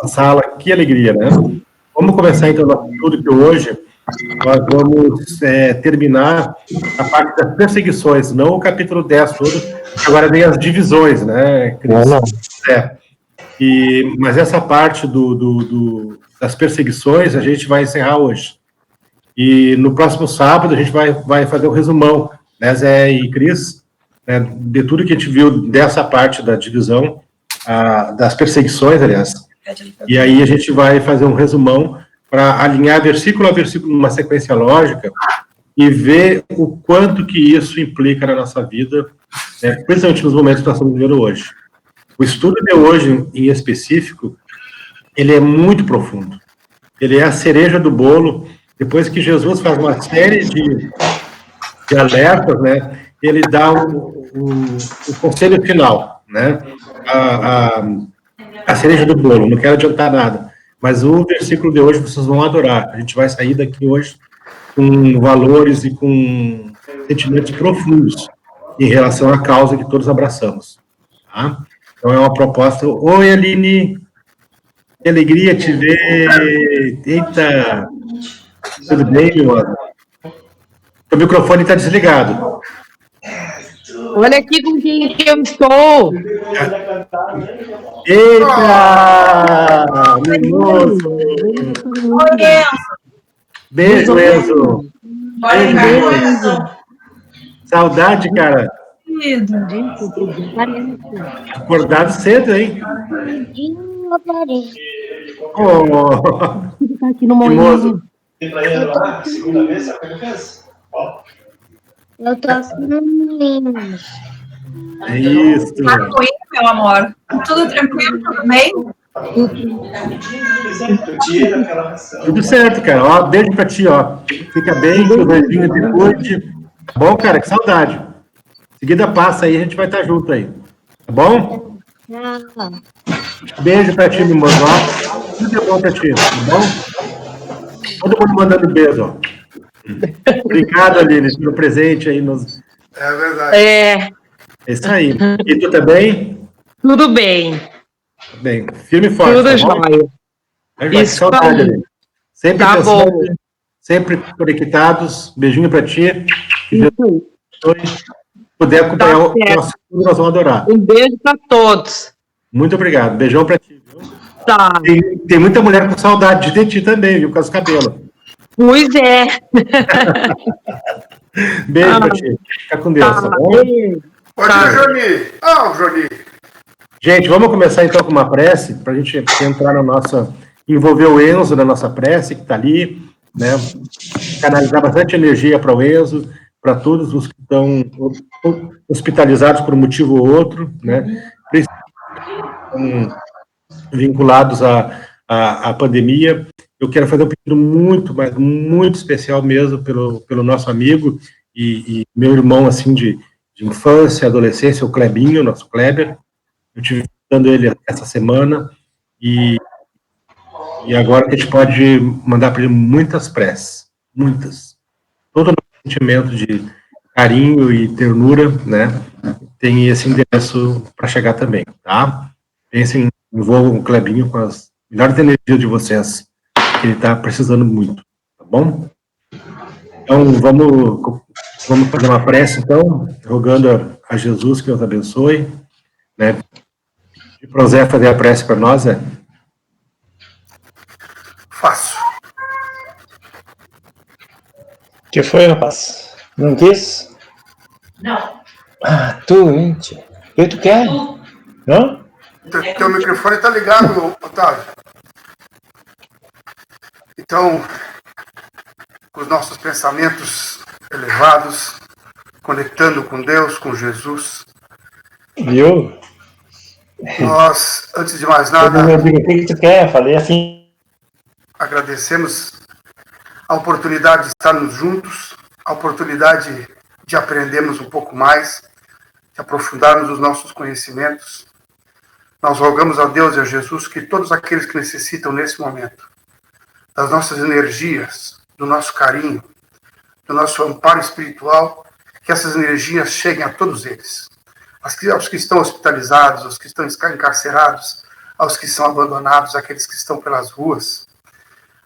sala, que alegria, né? Vamos começar então nosso estudo de hoje. Nós vamos terminar a parte das perseguições, não o capítulo 10 todo, agora vem as divisões, né, Cris? Mas essa parte das perseguições a gente vai encerrar hoje. E no próximo sábado a gente vai fazer um resumão, né, Zé e Cris, né, de tudo que a gente viu dessa parte da divisão, das perseguições, aliás. E aí a gente vai fazer um resumão para alinhar versículo a versículo numa sequência lógica e ver o quanto que isso implica na nossa vida, né, principalmente nos momentos que nós estamos vivendo hoje. O estudo de hoje, em específico, ele é muito profundo. Ele é a cereja do bolo. Depois que Jesus faz uma série de alertas, né, ele dá o conselho final, né, a cereja do bolo. Não quero adiantar nada, mas o versículo de hoje vocês vão adorar. A gente vai sair daqui hoje com valores e com sentimentos profundos em relação à causa que todos abraçamos. Tá? Então é uma proposta. Oi, Aline, que alegria te ver. Eita, tudo bem, meu amor? O microfone está desligado. Olha aqui com quem que eu estou. Eita! Mimoso! Beijo, Enzo! Beijo. Saudade, cara! Acordado cedo, hein? Oh! Mimoso! Segunda vez, sabe o que ele fez? Ó. Eu tô assim. É isso. Tá ruim, meu amor? Tudo tranquilo, tudo bem? Tudo certo, cara. Ó, beijo pra ti, ó. Fica bem, que o Vandinho te cuide. Tá bom, cara? Que saudade. Em seguida passa aí, a gente vai estar junto aí. Tá bom? Beijo pra ti, Mimoso. Tudo é bom pra ti, tá bom? Todo mundo mandando beijo, ó. Obrigado, Aline, pelo presente aí. É verdade. É isso aí. E tu também? Tudo bem. Bem, firme e forte. Tudo tá jóia. Isso, saudade, Aline. Sempre tá pensando, bom. sempre conectados. Beijinho pra ti. Se puder acompanhar o nosso estudo, nós vamos adorar. Um beijo para todos. Muito obrigado. Beijão pra ti. Viu? Tá. Tem muita mulher com saudade de ti também, viu? Com os cabelos. Pois é. Beijo pra ti. Fica com Deus, tá bom? Bom dia, Joni. Joni. Gente, vamos começar então com uma prece, para a gente entrar na nossa... envolver o Enzo na nossa prece, que está ali, né? Canalizar bastante energia para o Enzo, para todos os que estão hospitalizados por um motivo ou outro, né? Vinculados à pandemia. Eu quero fazer um pedido muito, mas muito especial mesmo pelo nosso amigo e meu irmão, assim, de infância, adolescência, o Clebinho, nosso Kleber. Eu estive visitando ele essa semana e agora que a gente pode mandar para ele muitas preces, muitas. Todo o sentimento de carinho e ternura, né, tem esse endereço para chegar também, tá? Pensem, envolvam o Clebinho com as melhores energias de vocês, que ele está precisando muito, tá bom? Então, vamos fazer uma prece, então, rogando a Jesus que nos abençoe, né? E para o Zé fazer a prece para nós, Zé? Faço. Que foi, rapaz? Não quis? Não. Ah, tu, gente. O que tu quer? Não? Teu microfone está ligado, Otávio. Então, com os nossos pensamentos elevados, conectando com Deus, com Jesus, Viu? nós, antes de mais nada, Eu digo, o que tu quer? Falei assim. agradecemos a oportunidade de estarmos juntos, a oportunidade de aprendermos um pouco mais, de aprofundarmos os nossos conhecimentos. Nós rogamos a Deus e a Jesus que todos aqueles que necessitam nesse momento das nossas energias, do nosso carinho, do nosso amparo espiritual, que essas energias cheguem a todos eles. Aos que estão hospitalizados, aos que estão encarcerados, aos que são abandonados, aqueles que estão pelas ruas,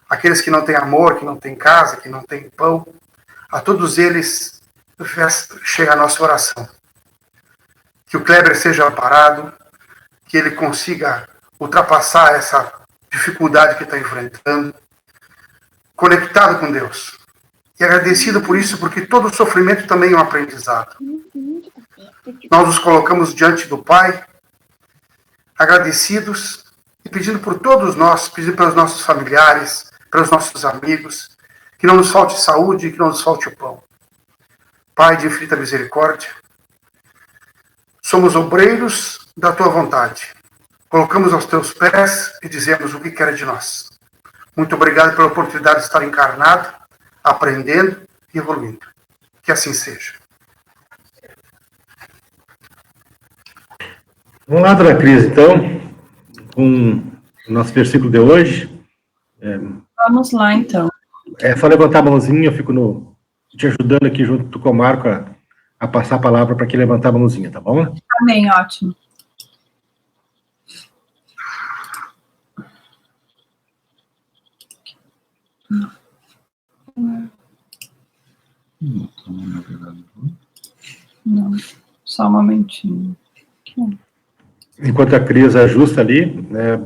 aqueles que não têm amor, que não têm casa, que não têm pão. A todos eles chega a nossa oração. Que o Kleber seja amparado, que ele consiga ultrapassar essa dificuldade que está enfrentando, conectado com Deus. E agradecido por isso, porque todo sofrimento também é um aprendizado. Nós nos colocamos diante do Pai, agradecidos e pedindo por todos nós, pedindo pelos nossos familiares, pelos nossos amigos, que não nos falte saúde e que não nos falte o pão. Pai de infinita misericórdia, somos obreiros da Tua vontade. Colocamos aos Teus pés e dizemos o que quer de nós. Muito obrigado pela oportunidade de estar encarnado, aprendendo e evoluindo. Que assim seja. Vamos lá, dona Cris, então, com o nosso versículo de hoje. Vamos lá, então. É só levantar a mãozinha, eu fico te ajudando aqui junto com o Marco a passar a palavra para que levantar a mãozinha, tá bom? Amém, ótimo. Não, só um momentinho. Enquanto a Cris ajusta ali, né,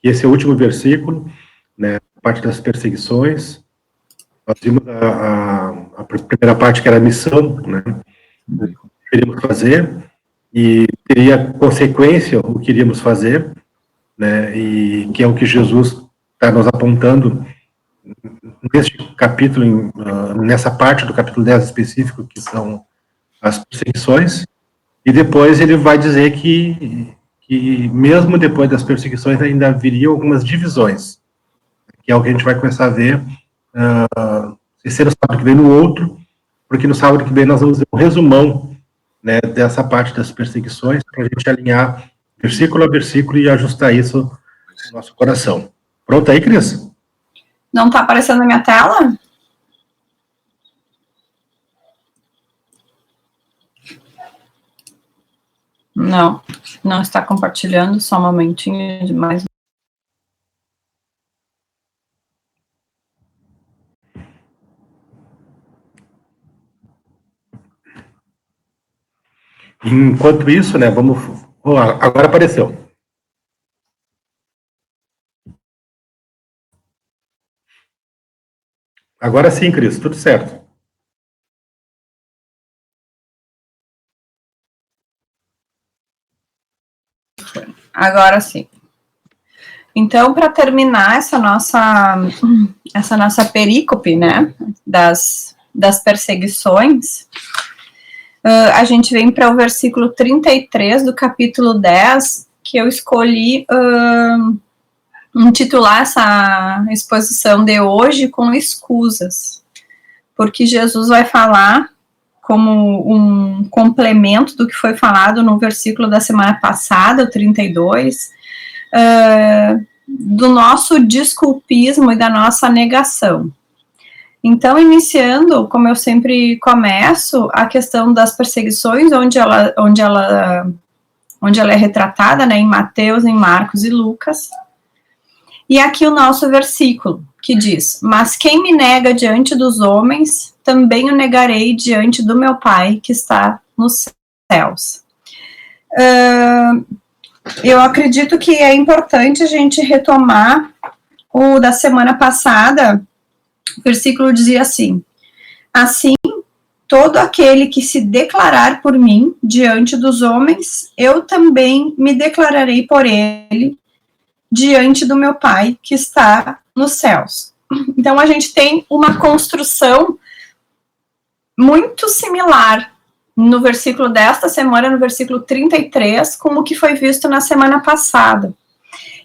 esse é o último versículo, né, parte das perseguições. Nós vimos a primeira parte, que era a missão, né, o que queríamos fazer, e teria consequência o que iríamos fazer, né, e que é o que Jesus está nos apontando neste capítulo, nessa parte do capítulo 10 específico, que são as perseguições. E depois ele vai dizer que mesmo depois das perseguições ainda haveriam algumas divisões, que é o que a gente vai começar a ver esse no sábado que vem no outro, porque no sábado que vem nós vamos ver um resumão, né, dessa parte das perseguições, para a gente alinhar versículo a versículo e ajustar isso no nosso coração. Pronto aí, Cris? Não está aparecendo na minha tela? Não, não está compartilhando, só um momentinho de mais. Enquanto isso, né, vamos... agora apareceu. Agora sim, Cris, tudo certo. Agora sim. Então, para terminar essa nossa perícope, né, das perseguições, a gente vem para o versículo 33 do capítulo 10, que eu escolhi intitular essa exposição de hoje com escusas, porque Jesus vai falar, como um complemento do que foi falado no versículo da semana passada, o 32, do nosso desculpismo e da nossa negação. Então, iniciando, como eu sempre começo, a questão das perseguições, onde ela é retratada, né, em Mateus, em Marcos e Lucas. E aqui o nosso versículo, que diz: mas quem me nega diante dos homens, também o negarei diante do meu Pai, que está nos céus. Eu acredito que é importante a gente retomar o da semana passada. O versículo dizia assim: assim, todo aquele que se declarar por mim diante dos homens, eu também me declararei por ele diante do meu Pai que está nos céus. Então, a gente tem uma construção muito similar no versículo desta semana, no versículo 33, como o que foi visto na semana passada.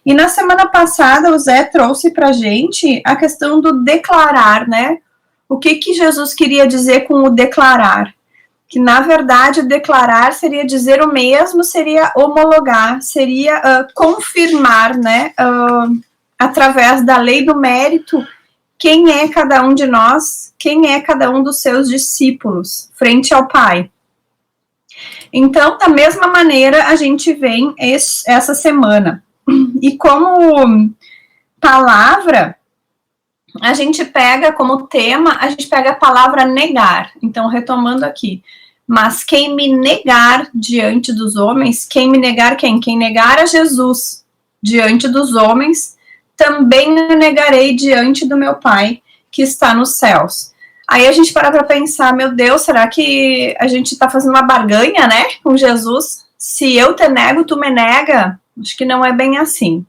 E na semana passada, o Zé trouxe para a gente a questão do declarar, né? O que Jesus queria dizer com o declarar? Que, na verdade, declarar seria dizer o mesmo, seria homologar, seria confirmar, né? Através da lei do mérito, quem é cada um de nós, quem é cada um dos seus discípulos, frente ao Pai. Então, da mesma maneira, a gente vem essa semana. E como palavra, a gente pega como tema, a gente pega a palavra negar. Então, retomando aqui. Mas quem me negar diante dos homens, quem me negar quem? Quem negar a Jesus diante dos homens, também eu negarei diante do meu Pai que está nos céus. Aí a gente para pensar, meu Deus, será que a gente está fazendo uma barganha, né, com Jesus? Se eu te nego, tu me nega? Acho que não é bem assim.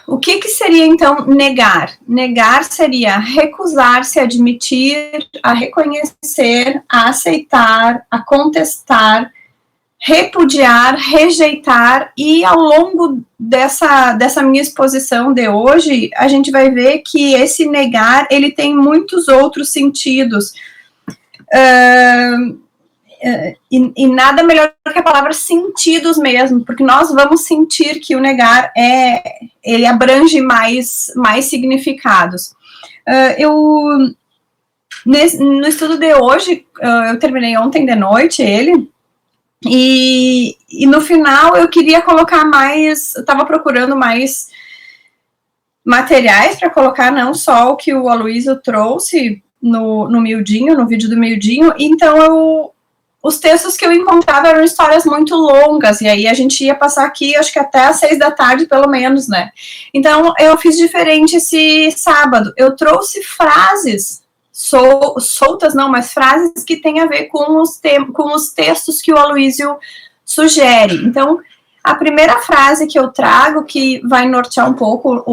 O que seria, então, negar? Negar seria recusar-se a admitir, a reconhecer, a aceitar, a contestar, repudiar, rejeitar, e ao longo dessa minha exposição de hoje, a gente vai ver que esse negar, ele tem muitos outros sentidos. E nada melhor que a palavra sentidos mesmo, porque nós vamos sentir que o negar ele abrange mais significados. No estudo de hoje, eu terminei ontem de noite ele, e no final eu queria colocar mais, eu estava procurando mais materiais para colocar, não só o que o Aloysio trouxe no miudinho, no vídeo do miudinho, então os textos que eu encontrava eram histórias muito longas, e aí a gente ia passar aqui, acho que até às 6 da tarde, pelo menos, né? Então, eu fiz diferente esse sábado. Eu trouxe frases soltas, não, mas frases que têm a ver com os textos que o Aloysio sugere. Então, a primeira frase que eu trago, que vai nortear um pouco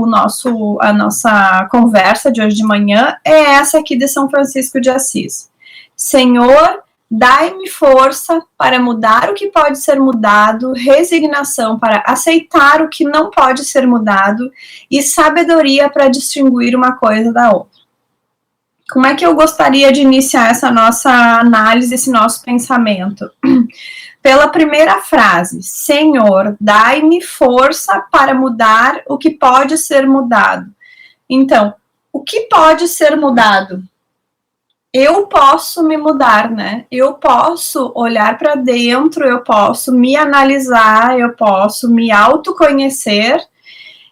a nossa conversa de hoje de manhã, é essa aqui de São Francisco de Assis. Senhor, dai-me força para mudar o que pode ser mudado, resignação para aceitar o que não pode ser mudado e sabedoria para distinguir uma coisa da outra. Como é que eu gostaria de iniciar essa nossa análise, esse nosso pensamento? Pela primeira frase, Senhor, dai-me força para mudar o que pode ser mudado. Então, o que pode ser mudado? Eu posso me mudar, né? Eu posso olhar para dentro, eu posso me analisar, eu posso me autoconhecer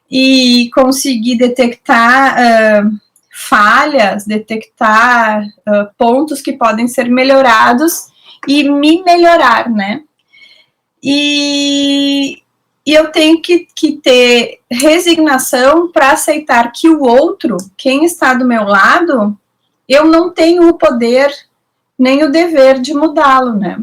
e conseguir detectar falhas, detectar pontos que podem ser melhorados e me melhorar, né? E eu tenho que ter resignação para aceitar que o outro, quem está do meu lado, eu não tenho o poder nem o dever de mudá-lo, né?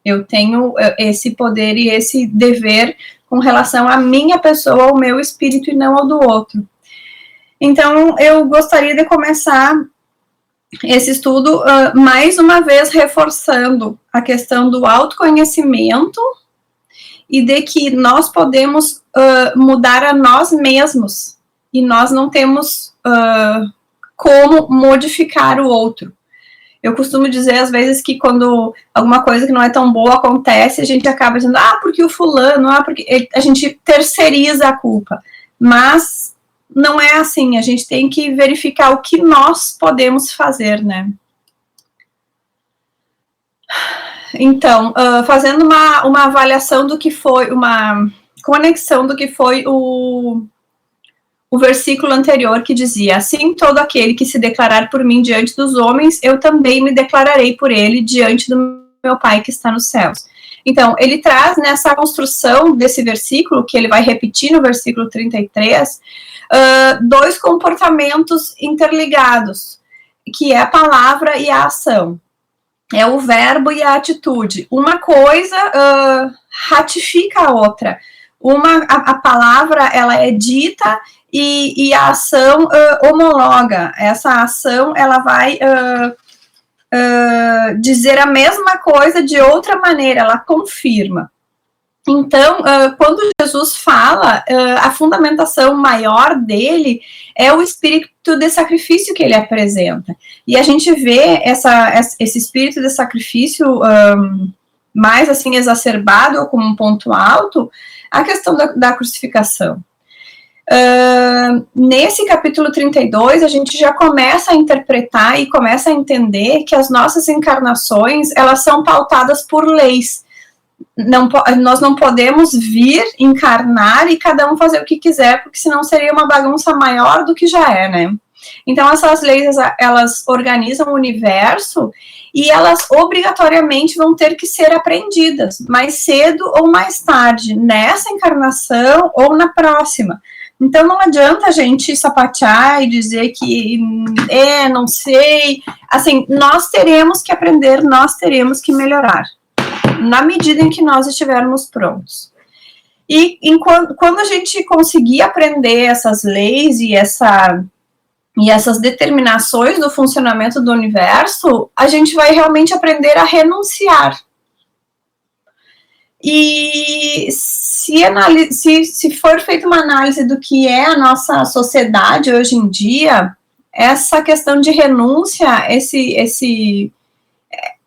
Eu tenho esse poder e esse dever com relação à minha pessoa, ao meu espírito e não ao do outro. Então, eu gostaria de começar esse estudo mais uma vez reforçando a questão do autoconhecimento e de que nós podemos mudar a nós mesmos e nós não temos como modificar o outro. Eu costumo dizer, às vezes, que quando alguma coisa que não é tão boa acontece, a gente acaba dizendo, porque o fulano, porque a gente terceiriza a culpa. Mas não é assim, a gente tem que verificar o que nós podemos fazer, né? Então, fazendo uma avaliação do que foi, uma conexão do que foi o versículo anterior que dizia, assim todo aquele que se declarar por mim diante dos homens, eu também me declararei por ele diante do meu Pai que está nos céus. Então, ele traz nessa construção desse versículo, que ele vai repetir no versículo 33, dois comportamentos interligados, que é a palavra e a ação. É o verbo e a atitude. Uma coisa ratifica a outra. A palavra, ela é dita e a ação homologa. Essa ação, ela vai dizer a mesma coisa de outra maneira, ela confirma. Então, quando Jesus fala, a fundamentação maior dele é o espírito de sacrifício que ele apresenta. E a gente vê esse espírito de sacrifício mais assim exacerbado, ou como um ponto alto, a questão da crucificação. Nesse capítulo 32, a gente já começa a interpretar e começa a entender que as nossas encarnações, elas são pautadas por leis. Nós não podemos vir, encarnar e cada um fazer o que quiser, porque senão seria uma bagunça maior do que já é, né? Então, essas leis, elas organizam o universo e elas obrigatoriamente vão ter que ser aprendidas, mais cedo ou mais tarde, nessa encarnação ou na próxima. Então, não adianta a gente sapatear e dizer que, não sei. Assim, nós teremos que aprender, nós teremos que melhorar, na medida em que nós estivermos prontos. E quando a gente conseguir aprender essas leis e essas determinações do funcionamento do universo, a gente vai realmente aprender a renunciar. E se for feita uma análise do que é a nossa sociedade hoje em dia, essa questão de renúncia,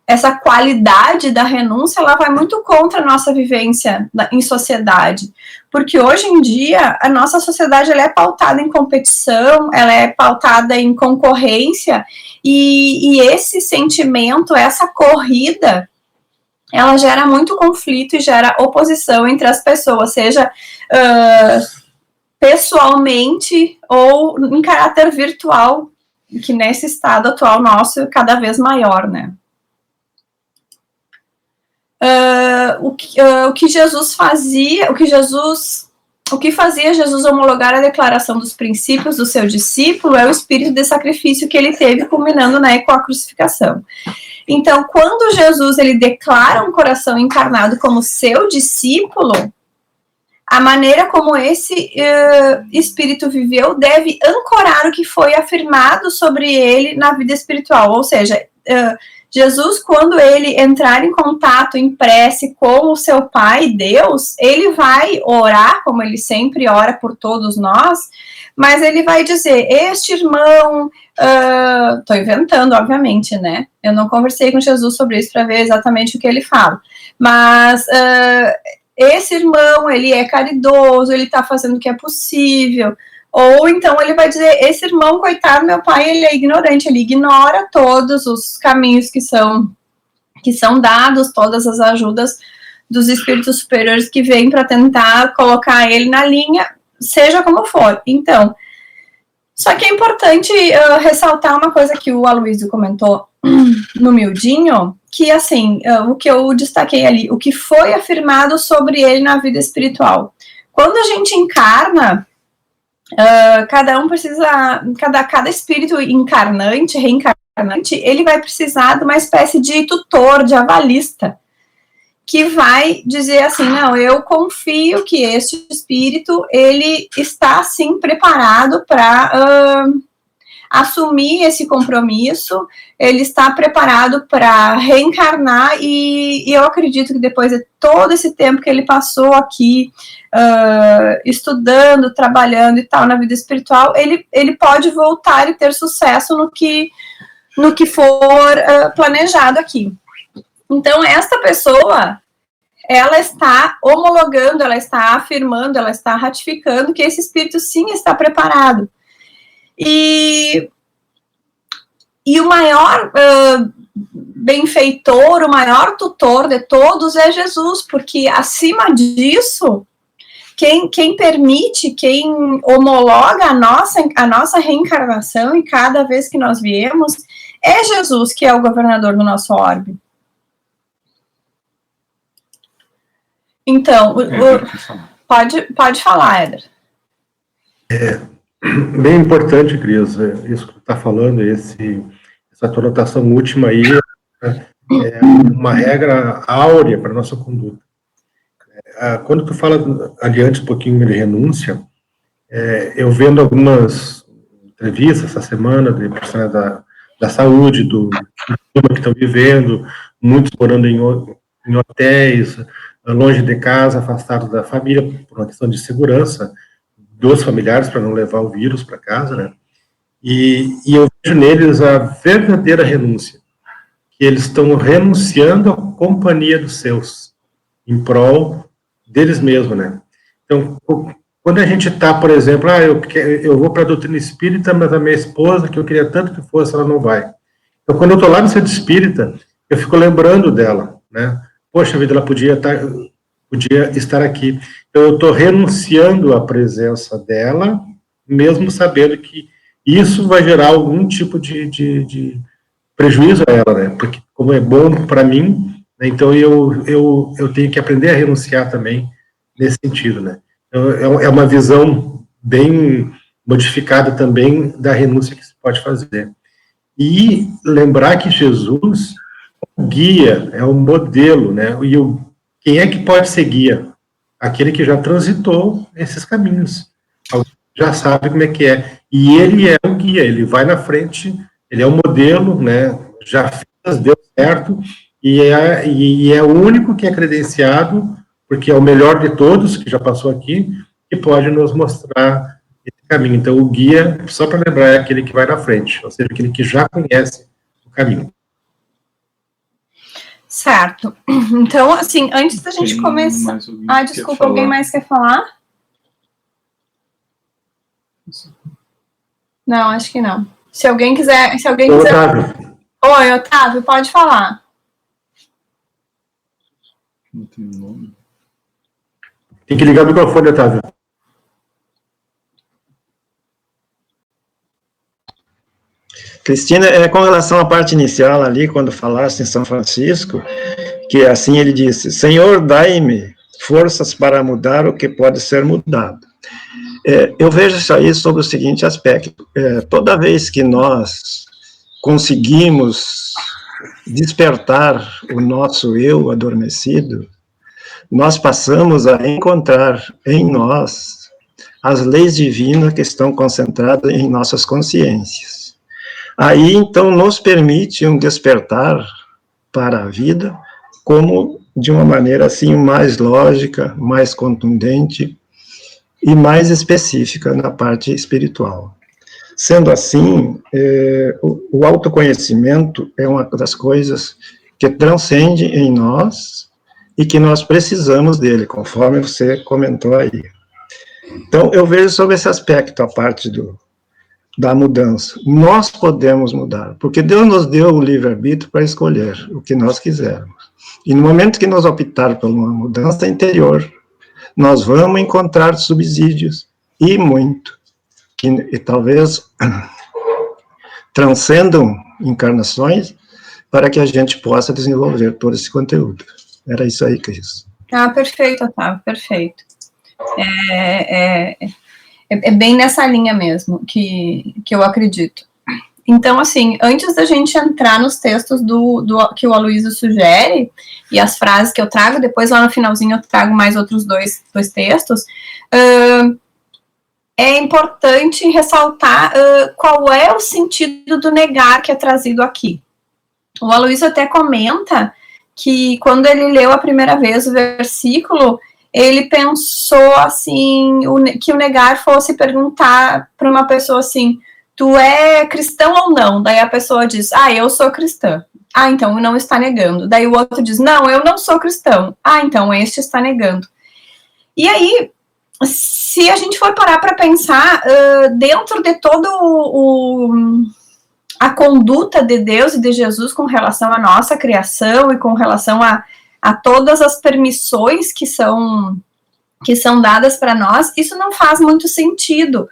essa qualidade da renúncia, ela vai muito contra a nossa vivência em sociedade. Porque hoje em dia, a nossa sociedade ela é pautada em competição, ela é pautada em concorrência, e esse sentimento, essa corrida, ela gera muito conflito e gera oposição entre as pessoas, seja pessoalmente ou em caráter virtual, que nesse estado atual nosso é cada vez maior, né? O que Jesus fazia, o que fazia Jesus homologar a declaração dos princípios do seu discípulo é o espírito de sacrifício que ele teve, culminando, né, com a crucificação. Então, quando Jesus ele declara um coração encarnado como seu discípulo, a maneira como esse espírito viveu deve ancorar o que foi afirmado sobre ele na vida espiritual. Ou seja, Jesus, quando ele entrar em contato, em prece com o seu Pai, Deus, ele vai orar, como ele sempre ora por todos nós, mas ele vai dizer, este irmão, estou inventando, obviamente, né? Eu não conversei com Jesus sobre isso para ver exatamente o que ele fala, mas esse irmão, ele é caridoso, ele está fazendo o que é possível. Ou então ele vai dizer, esse irmão, coitado, meu pai, ele é ignorante, ele ignora todos os caminhos que são dados, todas as ajudas dos espíritos superiores que vêm para tentar colocar ele na linha, seja como for. Então, só que é importante ressaltar uma coisa que o Aloysio comentou no miudinho, que assim, o que eu destaquei ali, o que foi afirmado sobre ele na vida espiritual. Quando a gente encarna, cada um precisa, cada espírito encarnante, reencarnante, ele vai precisar de uma espécie de tutor, de avalista, que vai dizer assim, não, eu confio que este espírito, ele está, sim, preparado para assumir esse compromisso, ele está preparado para reencarnar, e eu acredito que depois de todo esse tempo que ele passou aqui, estudando, trabalhando e tal, na vida espiritual, ele pode voltar e ter sucesso no que for planejado aqui. Então, esta pessoa, ela está homologando, ela está afirmando, ela está ratificando que esse espírito, sim, está preparado. E o maior benfeitor, o maior tutor de todos é Jesus, porque acima disso, quem permite, quem homologa a nossa reencarnação em cada vez que nós viemos, é Jesus, que é o governador do nosso orbe. Então, pode falar, Éder. Bem importante, Cris, isso que tu está falando, essa tua anotação última aí, é uma regra áurea para a nossa conduta. Quando tu fala adiante um pouquinho de renúncia, eu vendo algumas entrevistas essa semana de profissionais da saúde, do clima que estão vivendo, muitos morando em hotéis, longe de casa, afastados da família, por uma questão de segurança dos familiares, para não levar o vírus para casa, né? E eu vejo neles a verdadeira renúncia, que eles estão renunciando à companhia dos seus, em prol deles mesmos, né? Então, quando a gente está, por exemplo, eu vou para a doutrina espírita, mas a minha esposa, que eu queria tanto que fosse, ela não vai. Então, quando eu estou lá no centro espírita, eu fico lembrando dela, né? Poxa vida, ela podia estar aqui. Então, eu estou renunciando à presença dela, mesmo sabendo que isso vai gerar algum tipo de prejuízo a ela, né? Porque, como é bom para mim, né, então eu tenho que aprender a renunciar também nesse sentido, né? Então, é uma visão bem modificada também da renúncia que se pode fazer. E lembrar que Jesus é o guia, é o modelo, né? E quem é que pode ser guia? Aquele que já transitou esses caminhos, já sabe como é que é. E ele é o guia, ele vai na frente, ele é o modelo, né? Já fez, deu certo, e é o único que é credenciado, porque é o melhor de todos que já passou aqui, que pode nos mostrar esse caminho. Então, o guia, só para lembrar, é aquele que vai na frente, ou seja, aquele que já conhece o caminho. Certo. Então, assim, antes da gente começar... desculpa, alguém mais quer falar? Não, acho que não. Se alguém quiser... Otávio. Oi, Otávio, pode falar. Não tem nome. Tem que ligar o microfone, Otávio. Cristina, com relação à parte inicial ali, quando falaste em São Francisco, que assim ele disse, Senhor, dai-me forças para mudar o que pode ser mudado. Eu vejo isso aí sob o seguinte aspecto, toda vez que nós conseguimos despertar o nosso eu adormecido, nós passamos a encontrar em nós as leis divinas que estão concentradas em nossas consciências. Aí, então, nos permite um despertar para a vida, como de uma maneira, assim, mais lógica, mais contundente e mais específica na parte espiritual. Sendo assim, o autoconhecimento é uma das coisas que transcende em nós e que nós precisamos dele, conforme você comentou aí. Então, eu vejo sobre esse aspecto a parte da mudança. Nós podemos mudar, porque Deus nos deu o livre-arbítrio para escolher o que nós quisermos. E no momento que nós optarmos por uma mudança interior, nós vamos encontrar subsídios, e muito, e talvez transcendam encarnações para que a gente possa desenvolver todo esse conteúdo. Era isso aí, Cris. Perfeito, Otávio, perfeito. É bem nessa linha mesmo que eu acredito. Então, assim, antes da gente entrar nos textos que o Aloysio sugere, e as frases que eu trago, depois lá no finalzinho eu trago mais outros dois textos, é importante ressaltar qual é o sentido do negar que é trazido aqui. O Aloysio até comenta que quando ele leu a primeira vez o versículo, ele pensou assim, que o negar fosse perguntar para uma pessoa assim, tu é cristão ou não? Daí a pessoa diz, eu sou cristã. Então não está negando. Daí o outro diz, não, eu não sou cristão. Então este está negando. E aí, se a gente for parar para pensar, dentro de todo a conduta de Deus e de Jesus com relação à nossa criação e com relação a todas as permissões que são dadas para nós, isso não faz muito sentido,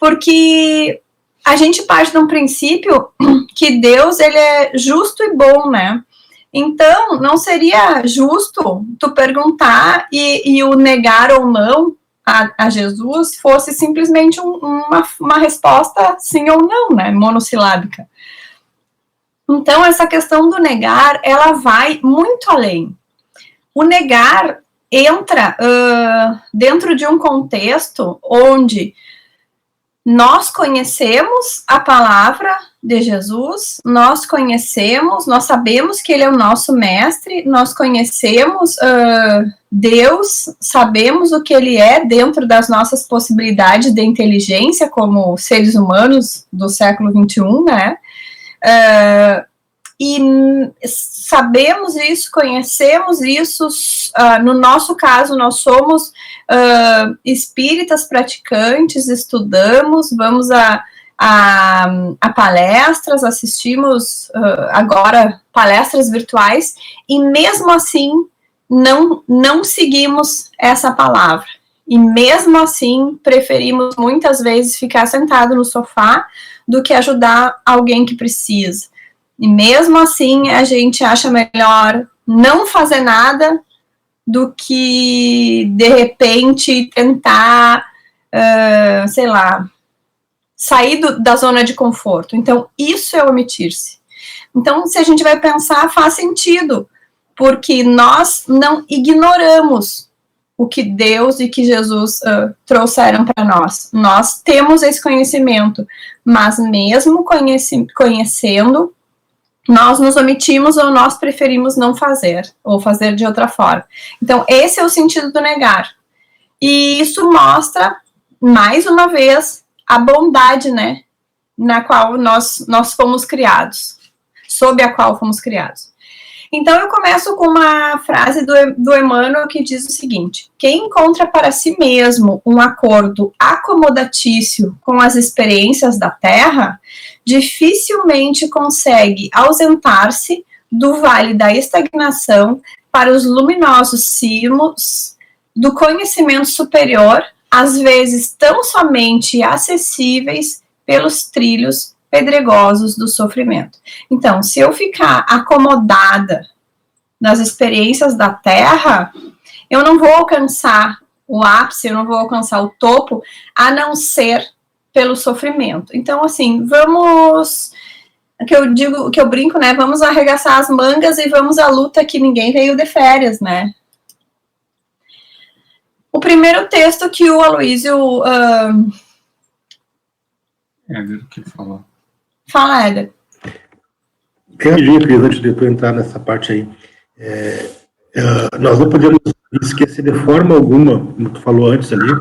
porque a gente parte de um princípio que Deus, ele é justo e bom, né? Então, não seria justo tu perguntar e o negar ou não a Jesus fosse simplesmente uma resposta sim ou não, né? Monossilábica. Então, essa questão do negar, ela vai muito além. O negar entra dentro de um contexto onde nós conhecemos a palavra de Jesus, nós sabemos que ele é o nosso mestre, nós conhecemos Deus, sabemos o que ele é dentro das nossas possibilidades de inteligência como seres humanos do século XXI, né? e sabemos isso, conhecemos isso. No nosso caso, nós somos espíritas praticantes, estudamos, vamos a palestras, assistimos agora palestras virtuais, e mesmo assim não seguimos essa palavra. E mesmo assim preferimos muitas vezes ficar sentado no sofá do que ajudar alguém que precisa. E mesmo assim a gente acha melhor não fazer nada do que de repente tentar, sei lá, sair da zona de conforto. Então, isso é omitir-se. Então, se a gente vai pensar, faz sentido, porque nós não ignoramos o que Deus e que Jesus trouxeram para nós. Nós temos esse conhecimento, mas mesmo conhecendo, nós nos omitimos ou nós preferimos não fazer, ou fazer de outra forma. Então, esse é o sentido do negar. E isso mostra, mais uma vez, a bondade, né, na qual nós fomos criados, sob a qual fomos criados. Então, eu começo com uma frase do Emmanuel que diz o seguinte: quem encontra para si mesmo um acordo acomodatício com as experiências da Terra, dificilmente consegue ausentar-se do vale da estagnação para os luminosos cimos do conhecimento superior, às vezes tão somente acessíveis pelos trilhos pedregosos do sofrimento. Então, se eu ficar acomodada nas experiências da Terra, eu não vou alcançar o ápice, eu não vou alcançar o topo, a não ser pelo sofrimento. Então, assim, vamos, que eu brinco, né, vamos arregaçar as mangas e vamos à luta, que ninguém veio de férias, né. O primeiro texto que o Aloysio... Éder, o que falar? Fala, Éder. Rapidinho, Cris, antes de tu entrar nessa parte aí. Nós não podemos esquecer de forma alguma, como tu falou antes ali,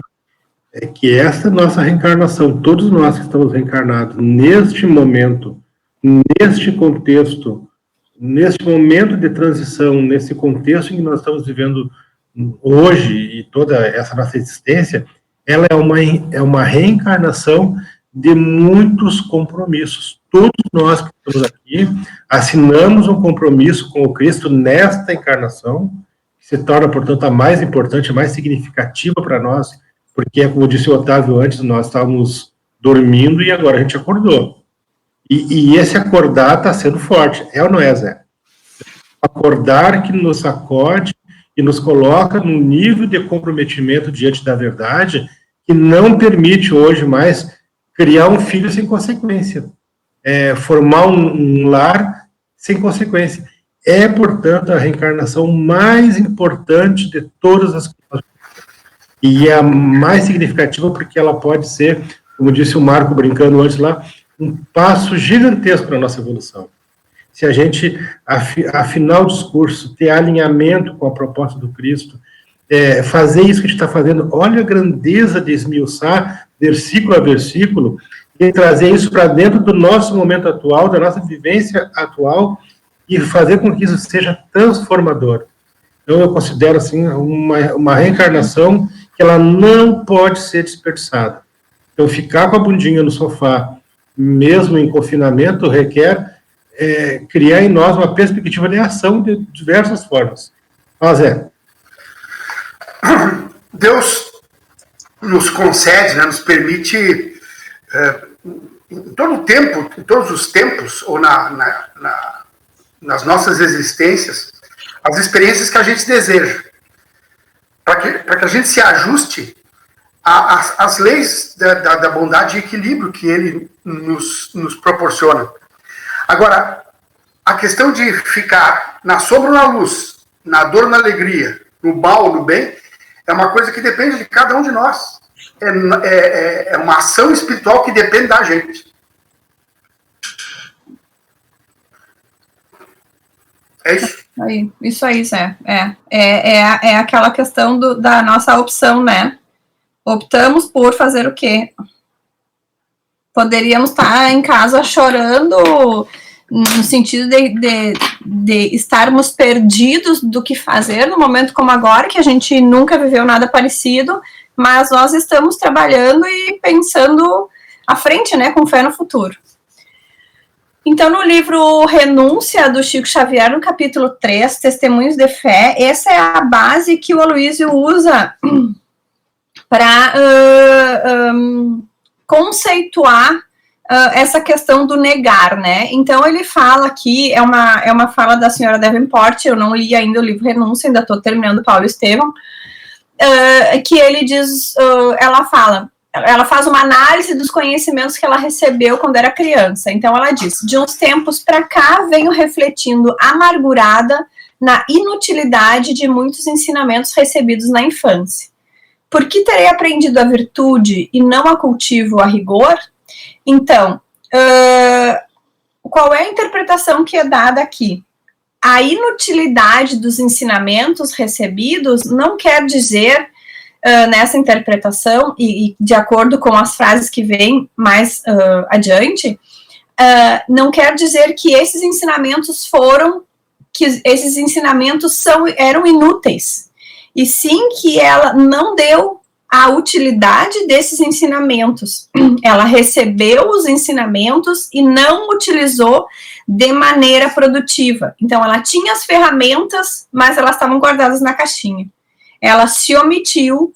que essa nossa reencarnação, todos nós que estamos reencarnados neste momento, neste contexto, neste momento de transição, nesse contexto em que nós estamos vivendo hoje e toda essa nossa existência, ela é uma reencarnação de muitos compromissos. Todos nós que estamos aqui assinamos um compromisso com o Cristo nesta encarnação, que se torna, portanto, a mais importante, a mais significativa para nós, porque, como disse o Otávio antes, nós estávamos dormindo e agora a gente acordou. E esse acordar está sendo forte, é ou não é, Zé? Acordar que nos acorde e nos coloca num nível de comprometimento diante da verdade que não permite hoje mais criar um filho sem consequência, formar um lar sem consequência. É, portanto, a reencarnação mais importante de todas as coisas. E é a mais significativa porque ela pode ser, como disse o Marco brincando antes lá, um passo gigantesco para a nossa evolução. Se a gente, afinar o discurso, ter alinhamento com a proposta do Cristo, fazer isso que a gente está fazendo, olha a grandeza de esmiuçar versículo a versículo, e trazer isso para dentro do nosso momento atual, da nossa vivência atual, e fazer com que isso seja transformador. Então, eu considero, assim, uma reencarnação que ela não pode ser desperdiçada. Então, ficar com a bundinha no sofá, mesmo em confinamento, requer criar em nós uma perspectiva de ação de diversas formas. Fala, Zé. Deus nos concede, né, nos permite, em todo o tempo, em todos os tempos, ou nas nossas existências, as experiências que a gente deseja, para que a gente se ajuste às leis da bondade e equilíbrio que Ele nos proporciona. Agora, a questão de ficar na sombra ou na luz, na dor ou na alegria, no mal ou no bem, é uma coisa que depende de cada um de nós. É uma ação espiritual que depende da gente. É isso? Isso aí, Zé. É aquela questão da nossa opção, né? Optamos por fazer o quê? Poderíamos estar em casa chorando, no sentido de estarmos perdidos do que fazer no momento como agora, que a gente nunca viveu nada parecido, mas nós estamos trabalhando e pensando à frente, né, com fé no futuro. Então, no livro Renúncia, do Chico Xavier, no capítulo 3, Testemunhos de Fé, essa é a base que o Aloysio usa para conceituar essa questão do negar, né? Então, ele fala aqui, é uma fala da senhora Davenport, eu não li ainda o livro Renúncia, ainda estou terminando Paulo Estevam, que ele diz, ela faz uma análise dos conhecimentos que ela recebeu quando era criança. Então, ela diz, de uns tempos para cá, venho refletindo amargurada na inutilidade de muitos ensinamentos recebidos na infância. Por que terei aprendido a virtude e não a cultivo a rigor? Então, qual é a interpretação que é dada aqui? A inutilidade dos ensinamentos recebidos não quer dizer, nessa interpretação, e de acordo com as frases que vêm mais adiante, não quer dizer que esses ensinamentos eram inúteis, e sim que ela não deu a utilidade desses ensinamentos. Ela recebeu os ensinamentos e não utilizou de maneira produtiva. Então, ela tinha as ferramentas, mas elas estavam guardadas na caixinha. Ela se omitiu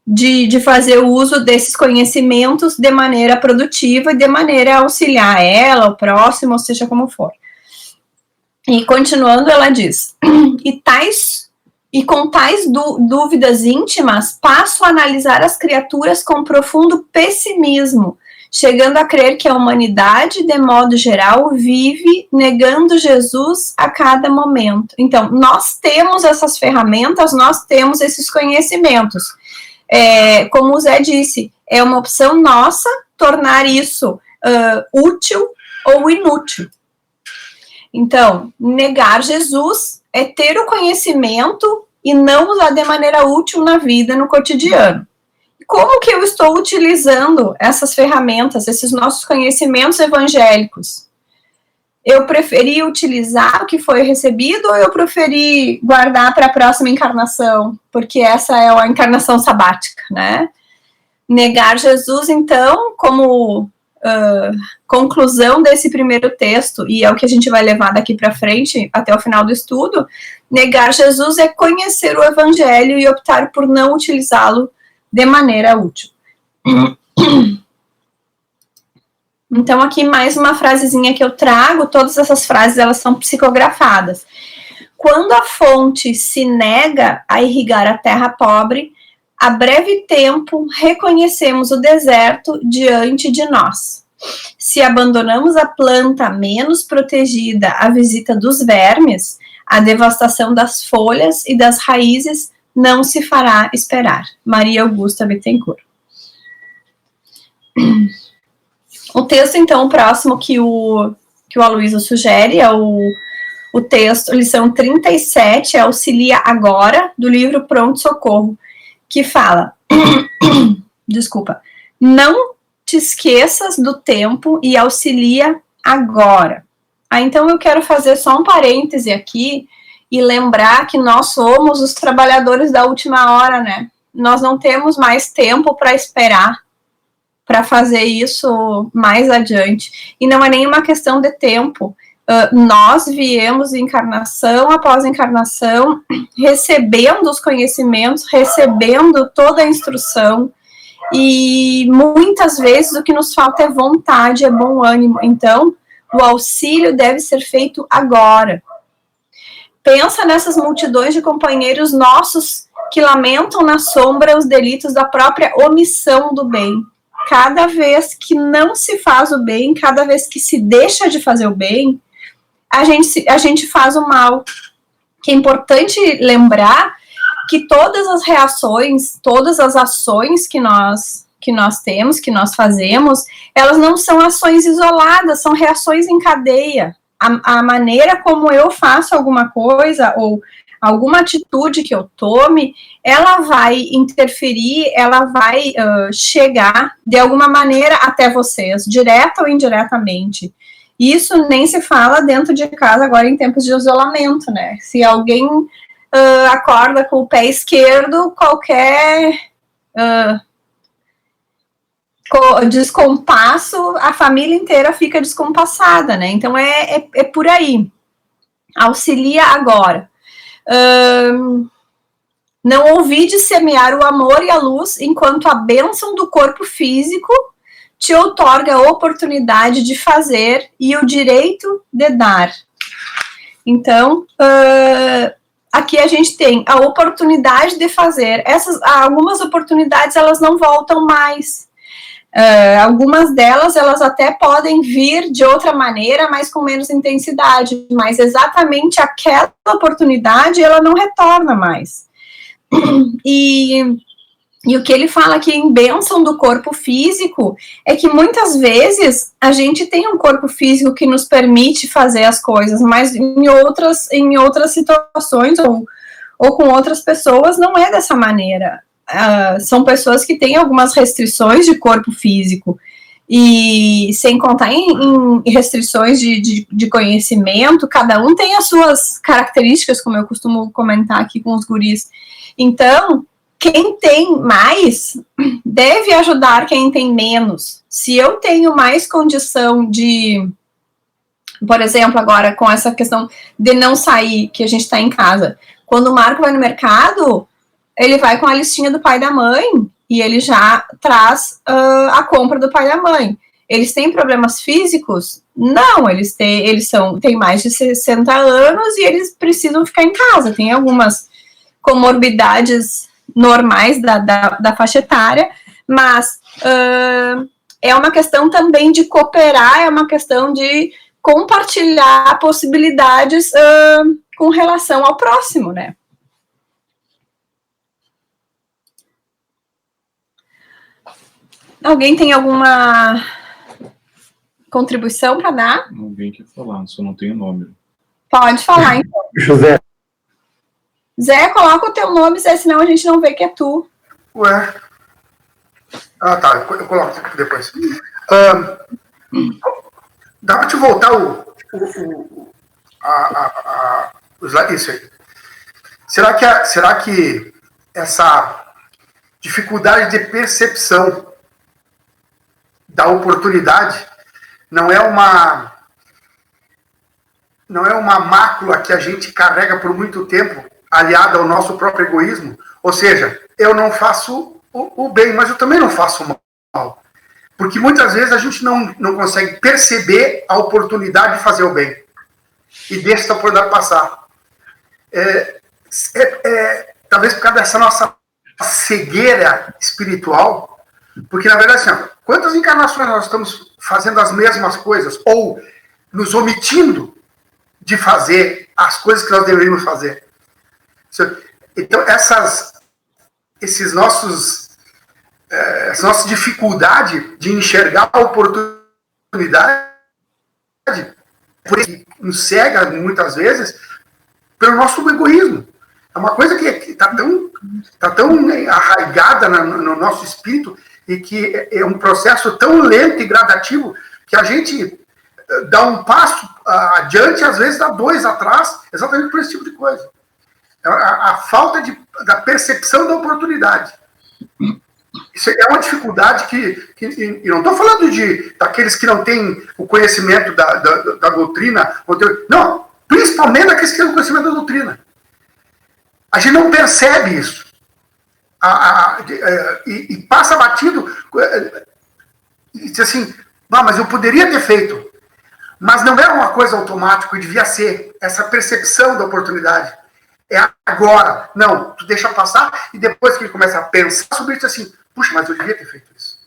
de fazer o uso desses conhecimentos de maneira produtiva e de maneira a auxiliar ela, o próximo, ou seja, como for. E continuando, ela diz, e com tais dúvidas íntimas, passo a analisar as criaturas com profundo pessimismo, chegando a crer que a humanidade, de modo geral, vive negando Jesus a cada momento. Então, nós temos essas ferramentas, nós temos esses conhecimentos. Como o Zé disse, é uma opção nossa tornar isso útil ou inútil. Então, negar Jesus é ter o conhecimento e não usar de maneira útil na vida, no cotidiano. Como que eu estou utilizando essas ferramentas, esses nossos conhecimentos evangélicos? Eu preferi utilizar o que foi recebido ou eu preferi guardar para a próxima encarnação? Porque essa é a encarnação sabática, né? Negar Jesus, então, como conclusão desse primeiro texto, e é o que a gente vai levar daqui para frente, até o final do estudo, negar Jesus é conhecer o Evangelho e optar por não utilizá-lo de maneira útil. Então, aqui mais uma frasezinha que eu trago, todas essas frases, elas são psicografadas. Quando a fonte se nega a irrigar a terra pobre, a breve tempo reconhecemos o deserto diante de nós. Se abandonamos a planta menos protegida à visita dos vermes, a devastação das folhas e das raízes não se fará esperar. Maria Augusta Bittencourt. O texto, então, próximo que o Aloysio sugere é o texto, lição 37, Auxilia Agora, do livro Pronto Socorro, que fala, desculpa, não te esqueças do tempo e auxilia agora. Então eu quero fazer só um parêntese aqui e lembrar que nós somos os trabalhadores da última hora, né? Nós não temos mais tempo para esperar, para fazer isso mais adiante. E não é nenhuma questão de tempo. Nós viemos encarnação após encarnação, recebendo os conhecimentos, recebendo toda a instrução, e muitas vezes o que nos falta é vontade, é bom ânimo. Então, o auxílio deve ser feito agora. Pensa nessas multidões de companheiros nossos que lamentam na sombra os delitos da própria omissão do bem. Cada vez que não se faz o bem, cada vez que se deixa de fazer o bem, a gente faz o mal. Que é importante lembrar que todas as reações, todas as ações que nós temos, que nós fazemos, elas não são ações isoladas, são reações em cadeia. A maneira como eu faço alguma coisa, ou alguma atitude que eu tome, ela vai interferir, ela vai chegar de alguma maneira até vocês, direta ou indiretamente. Isso nem se fala dentro de casa agora em tempos de isolamento, né? Se alguém acorda com o pé esquerdo, qualquer descompasso, a família inteira fica descompassada, né? Então é por aí. Auxilia agora. Não ouvide semear o amor e a luz, enquanto a bênção do corpo físico te outorga a oportunidade de fazer e o direito de dar. Então, aqui a gente tem a oportunidade de fazer. Algumas oportunidades, elas não voltam mais. Algumas delas, elas até podem vir de outra maneira, mas com menos intensidade. Mas exatamente aquela oportunidade, ela não retorna mais. E o que ele fala aqui em bênção do corpo físico é que muitas vezes a gente tem um corpo físico que nos permite fazer as coisas, mas em outras situações ou com outras pessoas não é dessa maneira. São pessoas que têm algumas restrições de corpo físico, e sem contar em restrições de conhecimento, cada um tem as suas características, como eu costumo comentar aqui com os guris. Então, quem tem mais deve ajudar quem tem menos. Se eu tenho mais condição de, por exemplo, agora com essa questão de não sair, que a gente está em casa, quando o Marco vai no mercado, ele vai com a listinha do pai e da mãe e ele já traz a compra do pai e da mãe. Eles têm problemas físicos? Não, eles têm mais de 60 anos e eles precisam ficar em casa. Tem algumas comorbidades normais da faixa etária, mas é uma questão também de cooperar, é uma questão de compartilhar possibilidades com relação ao próximo, né? Alguém tem alguma contribuição para dar? Alguém quer falar, só não tem o nome. Pode falar, então. José. Zé, coloca o teu nome, Zé, senão a gente não vê que é tu. Ué. Ah, tá. Eu coloco aqui depois. Dá para te voltar isso aí. Será que essa dificuldade de percepção da oportunidade não é uma mácula que a gente carrega por muito tempo, aliada ao nosso próprio egoísmo? Ou seja, eu não faço o bem, mas eu também não faço o mal. Porque muitas vezes a gente não consegue perceber a oportunidade de fazer o bem. E deixa essa oportunidade passar. Talvez por causa dessa nossa cegueira espiritual, porque na verdade, assim, quantas encarnações nós estamos fazendo as mesmas coisas, ou nos omitindo de fazer as coisas que nós deveríamos fazer? Então, essa nossa dificuldade de enxergar a oportunidade nos cega, muitas vezes, pelo nosso egoísmo. É uma coisa que está tão arraigada no nosso espírito, e que é um processo tão lento e gradativo que a gente dá um passo adiante, às vezes dá dois atrás, exatamente por esse tipo de coisa. A falta da percepção da oportunidade. Isso é uma dificuldade que não estou falando daqueles que não têm o conhecimento da doutrina, não, principalmente daqueles que têm o conhecimento da doutrina. A gente não percebe isso. E passa batido e diz assim, não, mas eu poderia ter feito. Mas não é uma coisa automática, devia ser essa percepção da oportunidade. É agora. Não, tu deixa passar, e depois que ele começa a pensar sobre isso, assim, puxa, mas eu devia ter feito isso.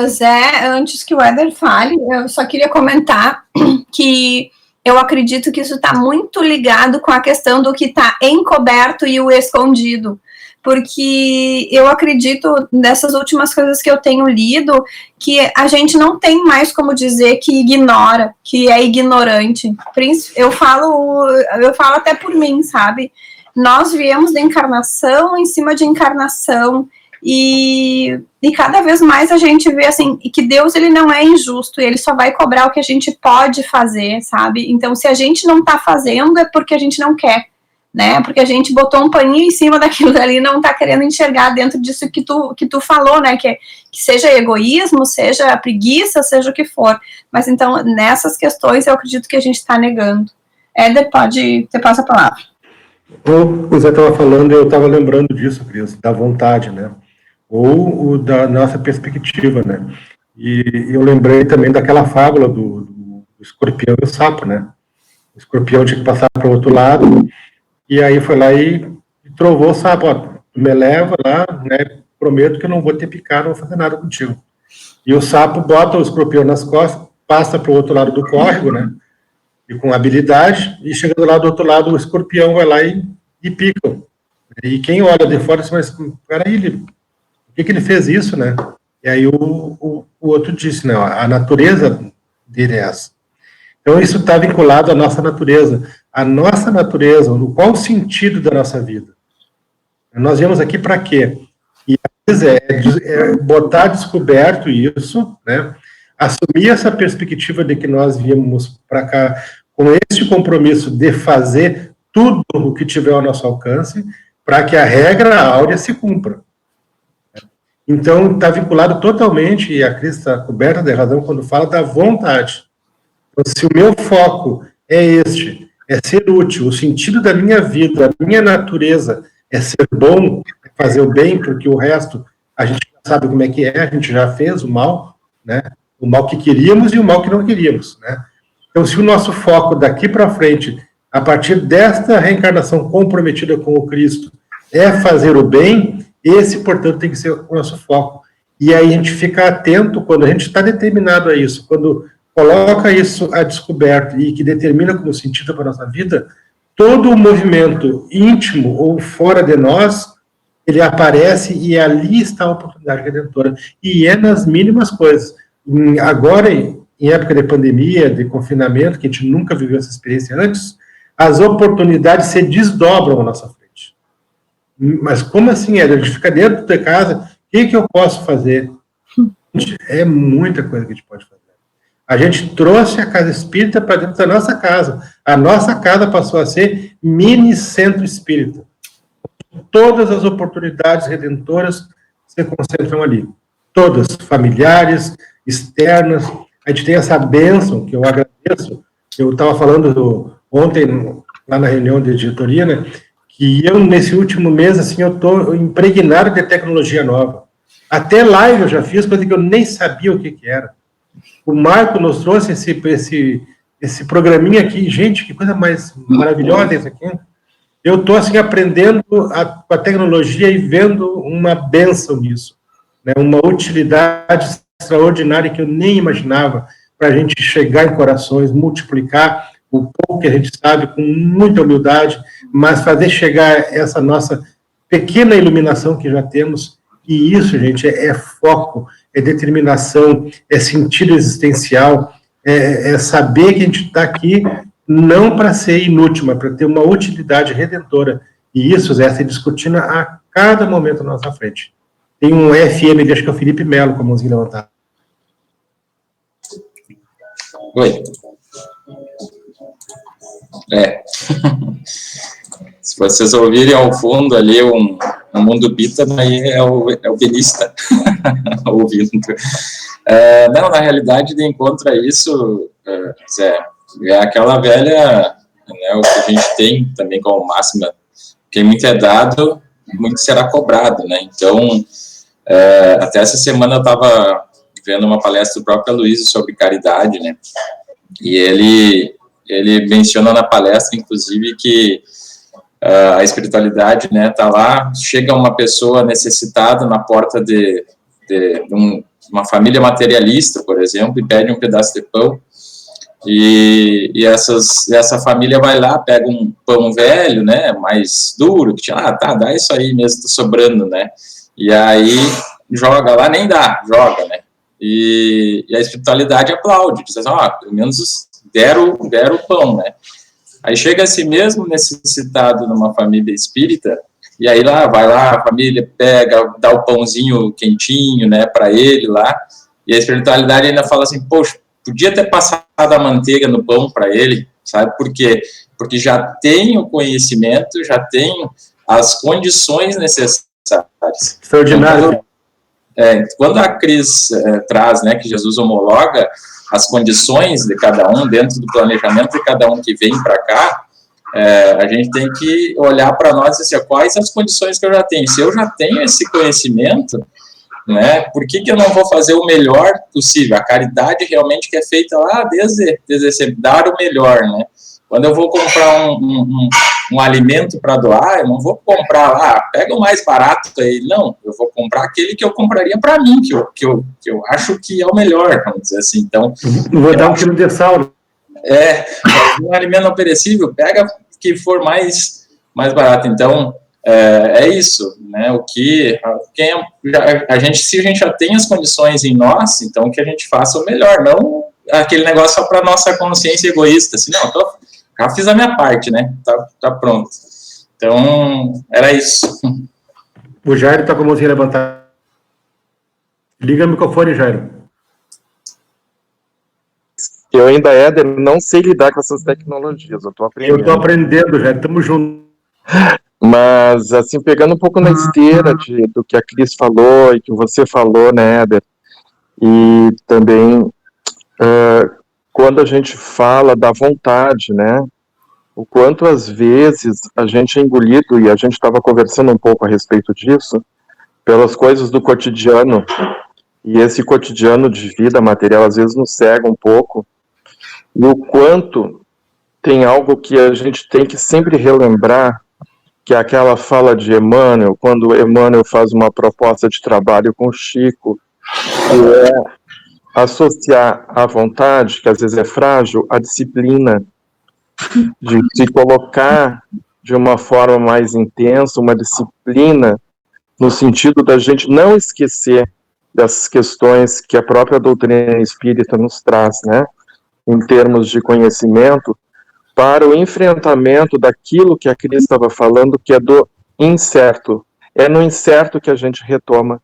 Zé, antes que o Éder fale, eu só queria comentar que eu acredito que isso está muito ligado com a questão do que está encoberto e o escondido. Porque eu acredito, nessas últimas coisas que eu tenho lido, que a gente não tem mais como dizer que ignora, que é ignorante. Eu falo até por mim, sabe? Nós viemos da encarnação em cima de encarnação, E cada vez mais a gente vê, assim, que Deus, ele não é injusto, ele só vai cobrar o que a gente pode fazer, sabe? Então, se a gente não tá fazendo, é porque a gente não quer, né? Porque a gente botou um paninho em cima daquilo dali e não tá querendo enxergar dentro disso que tu falou, né? Que seja egoísmo, seja preguiça, seja o que for. Mas, então, nessas questões, eu acredito que a gente tá negando. Éder, você passa a palavra. O Zé estava falando, eu estava lembrando disso, Cris, da vontade, né? Ou da nossa perspectiva, né? E eu lembrei também daquela fábula do escorpião e o sapo, né? O escorpião tinha que passar para o outro lado, e aí foi lá e trovou o sapo, ó, me leva lá, né? Prometo que eu não vou te picar, não vou fazer nada contigo. E o sapo bota o escorpião nas costas, passa para o outro lado do córrego, né? E com habilidade, e chegando lá do outro lado, o escorpião vai lá e pica. E quem olha de fora, mas, peraí, por que ele fez isso, né? E aí o outro disse, né, a natureza dele é essa. Então isso está vinculado à nossa natureza. A nossa natureza, qual o sentido da nossa vida? Nós viemos aqui para quê? E às vezes é botar descoberto isso, né? Assumir essa perspectiva de que nós viemos para cá com esse compromisso de fazer tudo o que tiver ao nosso alcance para que a regra áurea se cumpra. Então, está vinculado totalmente, e a Cris está coberta de razão quando fala da vontade. Então, se o meu foco é este, é ser útil, o sentido da minha vida, a minha natureza é ser bom, é fazer o bem, porque o resto a gente já sabe como é que é, a gente já fez o mal, né? O mal que queríamos e o mal que não queríamos, né? Então, se o nosso foco daqui para frente, a partir desta reencarnação comprometida com o Cristo, é fazer o bem, esse, portanto, tem que ser o nosso foco. E aí a gente fica atento quando a gente está determinado a isso, quando coloca isso a descoberto e que determina como sentido para a nossa vida, todo o movimento íntimo ou fora de nós, ele aparece e ali está a oportunidade redentora. E é nas mínimas coisas. Agora, em época de pandemia, de confinamento, que a gente nunca viveu essa experiência antes, as oportunidades se desdobram à nossa frente. Mas como assim, Éder? A gente fica dentro de casa, o que eu posso fazer? É muita coisa que a gente pode fazer. A gente trouxe a casa espírita para dentro da nossa casa. A nossa casa passou a ser mini centro espírita. Todas as oportunidades redentoras se concentram ali. Todas, familiares, externas. A gente tem essa bênção, que eu agradeço. Eu estava falando ontem, lá na reunião de diretoria, né, que eu, nesse último mês, assim, eu estou impregnado de tecnologia nova. Até live eu já fiz, coisa que eu nem sabia o que era. O Marco nos trouxe esse programinha aqui. Gente, que coisa mais maravilhosa isso aqui. Eu estou, assim, aprendendo com a tecnologia e vendo uma bênção nisso, né, uma utilidade extraordinária que eu nem imaginava para a gente chegar em corações, multiplicar o pouco que a gente sabe com muita humildade, mas fazer chegar essa nossa pequena iluminação que já temos. E isso, gente, é foco, é determinação, é sentido existencial, é saber que a gente está aqui não para ser inútil, mas para ter uma utilidade redentora. E isso, Zé, se discutindo a cada momento na nossa frente. Tem um FM, acho que é o Felipe Melo, com a mãozinha levantada. Oi. Se vocês ouvirem ao fundo ali um Mundo Bita, aí é o Benista ouvindo. Não, na realidade, de encontro a isso, Zé, é aquela velha, né, o que a gente tem também como máxima, que muito é dado, muito será cobrado, né? Então, até essa semana eu estava vendo uma palestra do próprio Aloysio sobre caridade, né? E ele menciona na palestra, inclusive, que a espiritualidade, né, tá lá, chega uma pessoa necessitada na porta de uma família materialista, por exemplo, e pede um pedaço de pão, e essa família vai lá, pega um pão velho, né, mais duro, que tinha, dá isso aí mesmo, tá sobrando, né, e aí joga lá, nem dá, joga, né, e a espiritualidade aplaude, diz assim, pelo menos deram o pão, né. Aí chega esse mesmo necessitado numa família espírita E aí vai lá, a família pega, dá o pãozinho quentinho, né, para ele lá, e a espiritualidade ainda fala assim, poxa, podia ter passado a manteiga no pão para ele, sabe? Por quê? Porque já tem o conhecimento, já tem as condições necessárias. Extraordinário. Quando a Cris traz, né, que Jesus homologa as condições de cada um, dentro do planejamento de cada um que vem para cá, a gente tem que olhar para nós e dizer, quais as condições que eu já tenho. Se eu já tenho esse conhecimento, né, por que eu não vou fazer o melhor possível? A caridade realmente que é feita lá desde sempre, dar o melhor, né? Quando eu vou comprar um alimento para doar, eu não vou comprar lá, pega o mais barato aí, não, eu vou comprar aquele que eu compraria para mim, que eu acho que é o melhor, vamos dizer assim. Então, não vou dar um quilo de sal. Um alimento não perecível, pega que for mais barato. Então, é isso, né? Se a gente já tem as condições em nós, então que a gente faça o melhor, não aquele negócio só para nossa consciência egoísta, assim, não, já fiz a minha parte, né? Tá pronto. Então, era isso. O Jairo está com a mãozinha levantada. Liga o microfone, Jairo. Eu ainda, Éder, não sei lidar com essas tecnologias, eu estou aprendendo. Eu estou aprendendo, Jairo, estamos juntos. Mas, assim, pegando um pouco na esteira do que a Cris falou e que você falou, né, Éder, e também quando a gente fala da vontade, né, o quanto às vezes a gente é engolido, e a gente estava conversando um pouco a respeito disso, pelas coisas do cotidiano, e esse cotidiano de vida material às vezes nos cega um pouco, e o quanto tem algo que a gente tem que sempre relembrar, que é aquela fala de Emmanuel, quando Emmanuel faz uma proposta de trabalho com o Chico, que é associar a vontade, que às vezes é frágil, à disciplina, de se colocar de uma forma mais intensa, uma disciplina, no sentido da gente não esquecer dessas questões que a própria doutrina espírita nos traz, né, em termos de conhecimento, para o enfrentamento daquilo que a Cris estava falando, que é do incerto. É no incerto que a gente retoma.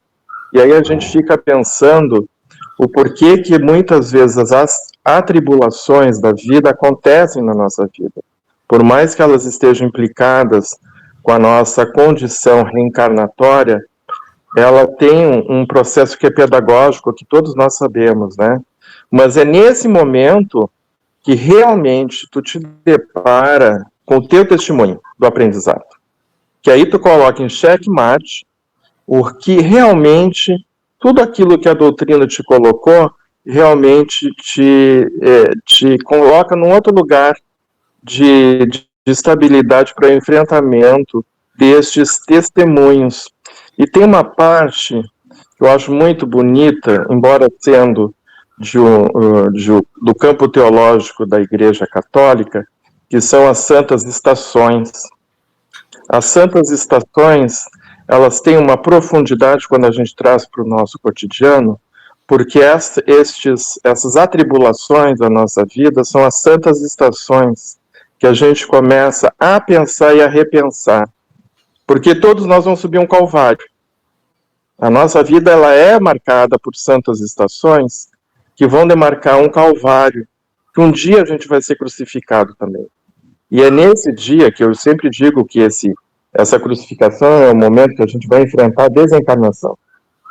E aí a gente fica pensando o porquê que muitas vezes as atribulações da vida acontecem na nossa vida. Por mais que elas estejam implicadas com a nossa condição reencarnatória, ela tem um processo que é pedagógico, que todos nós sabemos, né? Mas é nesse momento que realmente tu te depara com o teu testemunho do aprendizado. Que aí tu coloca em xeque-mate o que realmente, tudo aquilo que a doutrina te colocou, realmente te coloca num outro lugar de estabilidade para o enfrentamento destes testemunhos. E tem uma parte que eu acho muito bonita, embora sendo do campo teológico da Igreja Católica, que são as santas estações. As santas estações, elas têm uma profundidade quando a gente traz para o nosso cotidiano, porque essas atribulações da nossa vida são as santas estações que a gente começa a pensar e a repensar. Porque todos nós vamos subir um calvário. A nossa vida ela é marcada por santas estações que vão demarcar um calvário, que um dia a gente vai ser crucificado também. E é nesse dia que eu sempre digo que essa crucificação é o momento que a gente vai enfrentar a desencarnação.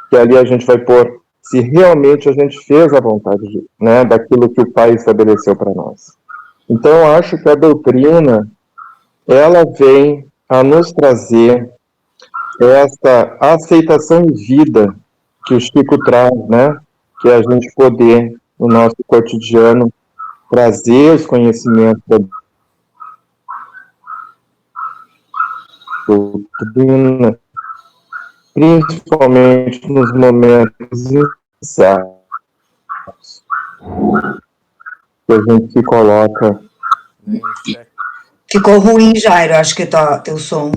Que ali a gente vai pôr se realmente a gente fez a vontade, né, daquilo que o Pai estabeleceu para nós. Então, eu acho que a doutrina, ela vem a nos trazer essa aceitação em vida que o Chico traz, né, que é a gente poder, no nosso cotidiano, trazer os conhecimentos da doutrina, principalmente nos momentos incertos, que a gente se coloca. Ficou ruim, Jairo, acho que teu som.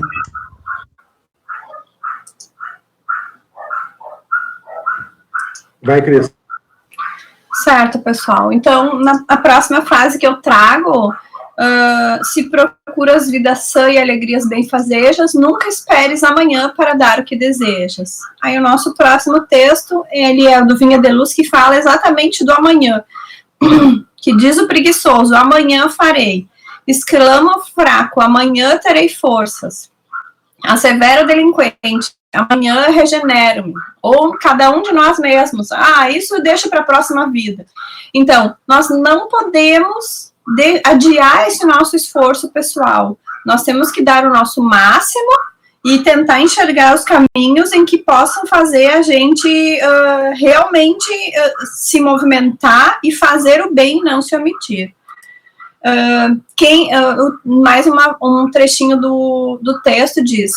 Vai, Cris. Certo, pessoal. Então, a próxima frase que eu trago, se preocupe procuras vida sã e alegrias benfazejas, nunca esperes amanhã para dar o que desejas. Aí o nosso próximo texto, ele é do Vinha de Luz, que fala exatamente do amanhã, que diz o preguiçoso, amanhã farei. Exclama o fraco, amanhã terei forças. Assevera o delinquente, amanhã regenero-me. Ou cada um de nós mesmos, isso deixa para a próxima vida. Então, nós não podemos adiar esse nosso esforço pessoal. Nós temos que dar o nosso máximo e tentar enxergar os caminhos em que possam fazer a gente realmente se movimentar e fazer o bem e não se omitir. Mais um trechinho do texto diz: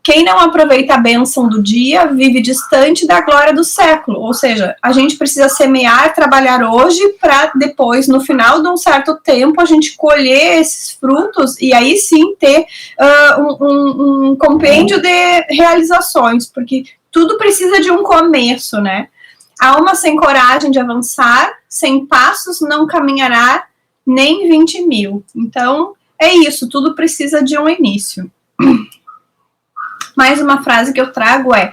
quem não aproveita a bênção do dia vive distante da glória do século. Ou seja, a gente precisa semear, trabalhar hoje para depois, no final de um certo tempo, a gente colher esses frutos e aí sim ter um compêndio de realizações, porque tudo precisa de um começo, né? Alma sem coragem de avançar, sem passos não caminhará nem 20 mil. Então, é isso, tudo precisa de um início. Mais uma frase que eu trago é: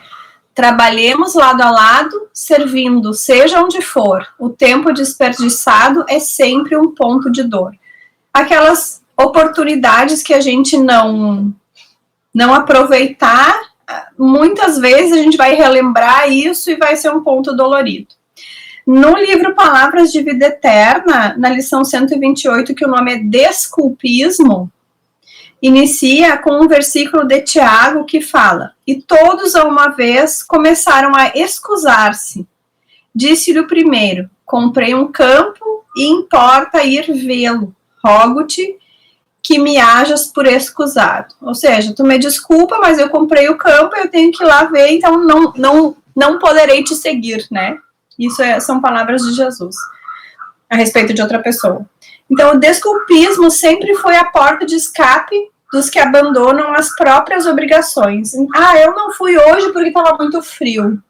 trabalhemos lado a lado, servindo, seja onde for. O tempo desperdiçado é sempre um ponto de dor. Aquelas oportunidades que a gente não aproveitar, muitas vezes a gente vai relembrar isso e vai ser um ponto dolorido. No livro Palavras de Vida Eterna, na lição 128, que o nome é Desculpismo, inicia com um versículo de Tiago que fala: e todos a uma vez começaram a excusar-se. Disse-lhe o primeiro: comprei um campo e importa ir vê-lo. Rogo-te que me hajas por excusado. Ou seja, tu me desculpa, mas eu comprei o campo e eu tenho que ir lá ver, então não poderei te seguir, né? Isso são palavras de Jesus a respeito de outra pessoa. Então, o desculpismo sempre foi a porta de escape dos que abandonam as próprias obrigações. Eu não fui hoje porque estava muito frio.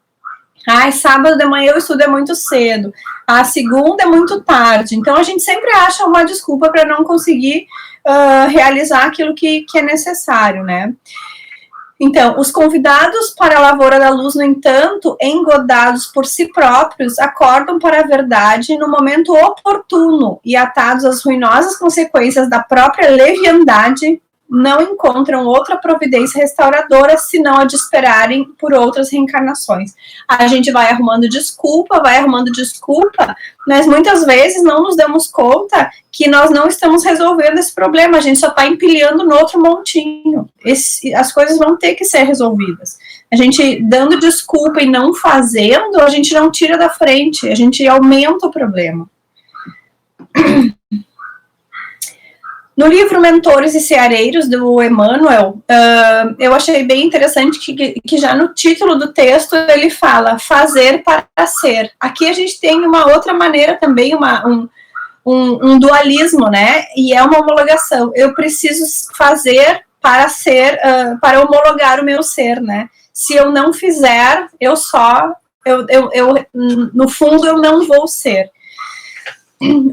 Sábado de manhã eu estudo muito cedo. Segunda é muito tarde. Então, a gente sempre acha uma desculpa para não conseguir realizar aquilo que é necessário, né? Então, os convidados para a lavoura da luz, no entanto, engodados por si próprios, acordam para a verdade no momento oportuno e, atados às ruinosas consequências da própria leviandade, não encontram outra providência restauradora senão a de esperarem por outras reencarnações. A gente vai arrumando desculpa, mas muitas vezes não nos damos conta que nós não estamos resolvendo esse problema, a gente só está empilhando no outro montinho. As coisas vão ter que ser resolvidas. A gente dando desculpa e não fazendo, a gente não tira da frente, a gente aumenta o problema. No livro Mentores e Ceareiros, do Emmanuel, eu achei bem interessante que já no título do texto ele fala fazer para ser. Aqui a gente tem uma outra maneira também, um dualismo, né? E é uma homologação. Eu preciso fazer para ser, para homologar o meu ser, né? Se eu não fizer, no fundo eu não vou ser.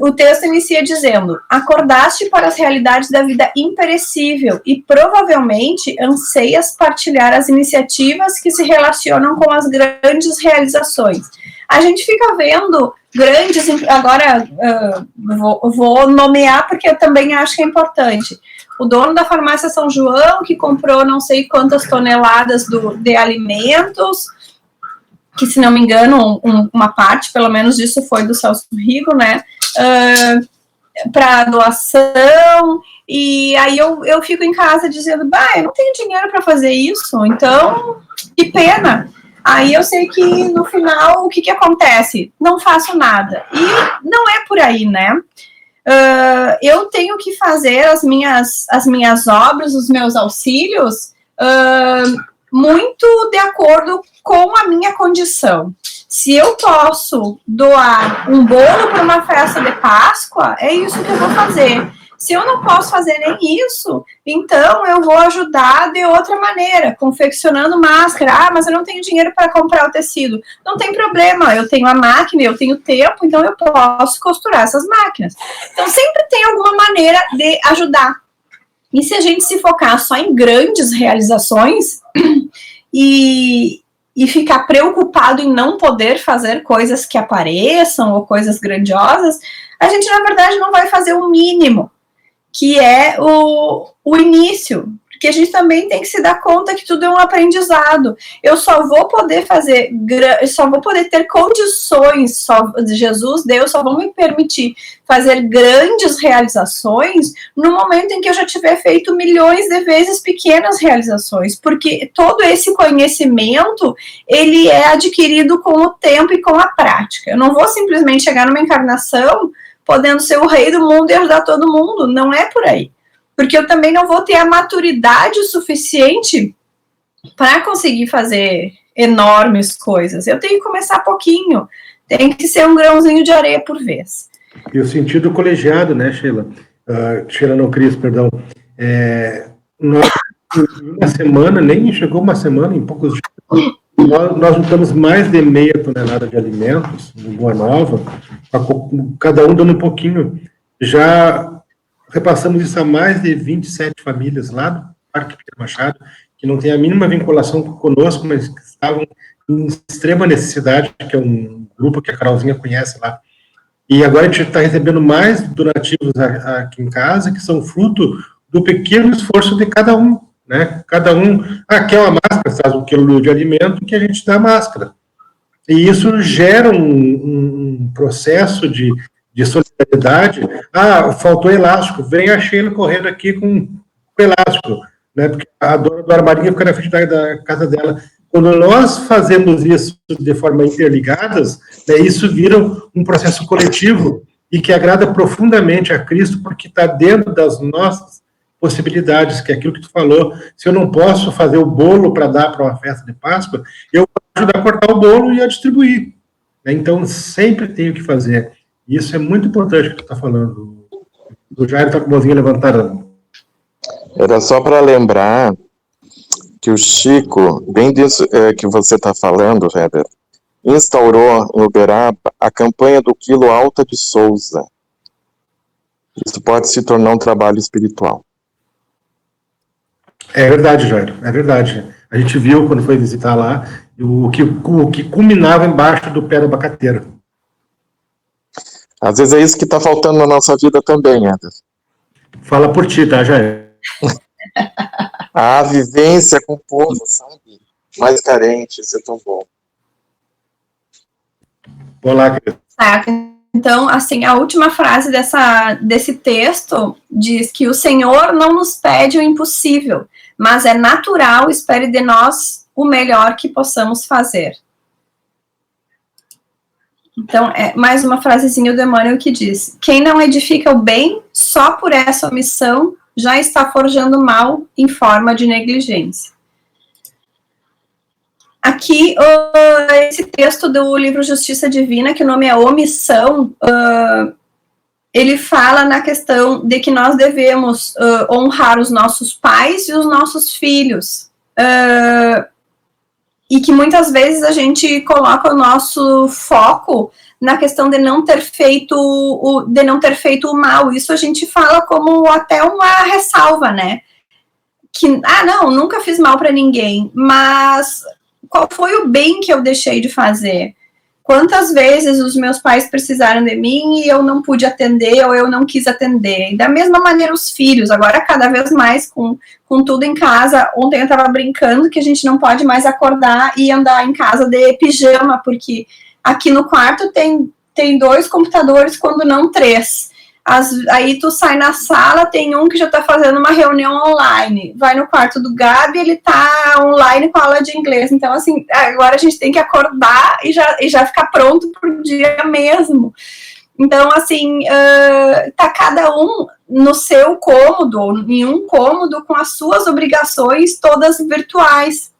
O texto inicia dizendo: acordaste para as realidades da vida imperecível e provavelmente anseias partilhar as iniciativas que se relacionam com as grandes realizações. A gente fica vendo grandes, agora vou nomear porque eu também acho que é importante. O dono da farmácia São João, que comprou não sei quantas toneladas de alimentos, que, se não me engano, uma parte, pelo menos disso, foi do Celso Rigo, né, para doação, e aí eu fico em casa dizendo, eu não tenho dinheiro para fazer isso, então, que pena. Aí eu sei que, no final, o que acontece? Não faço nada. E não é por aí, né? Eu tenho que fazer as minhas obras, os meus auxílios, muito de acordo com a minha condição. Se eu posso doar um bolo para uma festa de Páscoa, é isso que eu vou fazer. Se eu não posso fazer nem isso, então eu vou ajudar de outra maneira, confeccionando máscara. Mas eu não tenho dinheiro para comprar o tecido. Não tem problema, eu tenho a máquina, eu tenho tempo, então eu posso costurar essas máquinas. Então sempre tem alguma maneira de ajudar. E se a gente se focar só em grandes realizações e ficar preocupado em não poder fazer coisas que apareçam ou coisas grandiosas, a gente, na verdade, não vai fazer o mínimo, que é o início. Porque a gente também tem que se dar conta que tudo é um aprendizado. Eu só vou poder ter condições, Jesus, Deus, só vão me permitir fazer grandes realizações no momento em que eu já tiver feito milhões de vezes pequenas realizações, porque todo esse conhecimento, ele é adquirido com o tempo e com a prática. Eu não vou simplesmente chegar numa encarnação podendo ser o rei do mundo e ajudar todo mundo, não é por aí. Porque eu também não vou ter a maturidade suficiente para conseguir fazer enormes coisas. Eu tenho que começar pouquinho, tem que ser um grãozinho de areia por vez. E o sentido colegiado, né, Sheila? Sheila não, Cris, perdão. Uma semana, nem chegou uma semana, em poucos dias, nós juntamos mais de meia tonelada de alimentos no Boa Nova, cada um dando um pouquinho. Já repassamos isso a mais de 27 famílias lá do Parque Pedro Machado, que não tem a mínima vinculação conosco, mas que estavam em extrema necessidade, que é um grupo que a Carolzinha conhece lá. E agora a gente está recebendo mais donativos aqui em casa, que são fruto do pequeno esforço de cada um, né? Cada um, quer uma máscara, traz 1 quilo de alimento, que a gente dá máscara. E isso gera um processo de solidariedade. Faltou elástico, vem a Sheila correndo aqui com elástico, né? Porque a dona do armarinho fica na frente da casa dela. Quando nós fazemos isso de forma interligadas, né, isso vira um processo coletivo e que agrada profundamente a Cristo, porque está dentro das nossas possibilidades, que é aquilo que tu falou. Se eu não posso fazer o bolo para dar para uma festa de Páscoa, eu vou ajudar a cortar o bolo e a distribuir, né? Então, sempre tenho que fazer. Isso é muito importante que tu está falando. O Jair está com a mãozinha levantada. Era só para lembrar que o Chico, bem disso que você está falando, Weber, instaurou em Uberaba a campanha do Quilo Alta de Souza. Isso pode se tornar um trabalho espiritual. É verdade, Jair, é verdade. A gente viu quando foi visitar lá o que culminava embaixo do pé da abacateira. Às vezes é isso que está faltando na nossa vida também, Eder. Fala por ti, tá, Jair? A vivência com o povo, sabe? Mais carente, isso é tão bom. Olá, Cris. Então, assim, a última frase desse texto diz que o Senhor não nos pede o impossível, mas é natural, espere de nós o melhor que possamos fazer. Então, é mais uma frasezinha do Emmanuel que diz: quem não edifica o bem, só por essa omissão, já está forjando mal em forma de negligência. Aqui, esse texto do livro Justiça Divina, que o nome é Omissão, ele fala na questão de que nós devemos honrar os nossos pais e os nossos filhos. E que muitas vezes a gente coloca o nosso foco na questão de não ter feito o mal. Isso a gente fala como até uma ressalva, né? Que, não, nunca fiz mal para ninguém, mas qual foi o bem que eu deixei de fazer? Quantas vezes os meus pais precisaram de mim e eu não pude atender ou eu não quis atender? E da mesma maneira os filhos, agora cada vez mais com tudo em casa. Ontem eu estava brincando que a gente não pode mais acordar e andar em casa de pijama, porque aqui no quarto tem 2 computadores, quando não 3. Aí tu sai na sala, tem um que já está fazendo uma reunião online, vai no quarto do Gabi, ele está online com a aula de inglês. Então, assim, agora a gente tem que acordar e já ficar pronto para o dia mesmo. Então, assim, tá cada um no seu cômodo, em um cômodo, com as suas obrigações todas virtuais.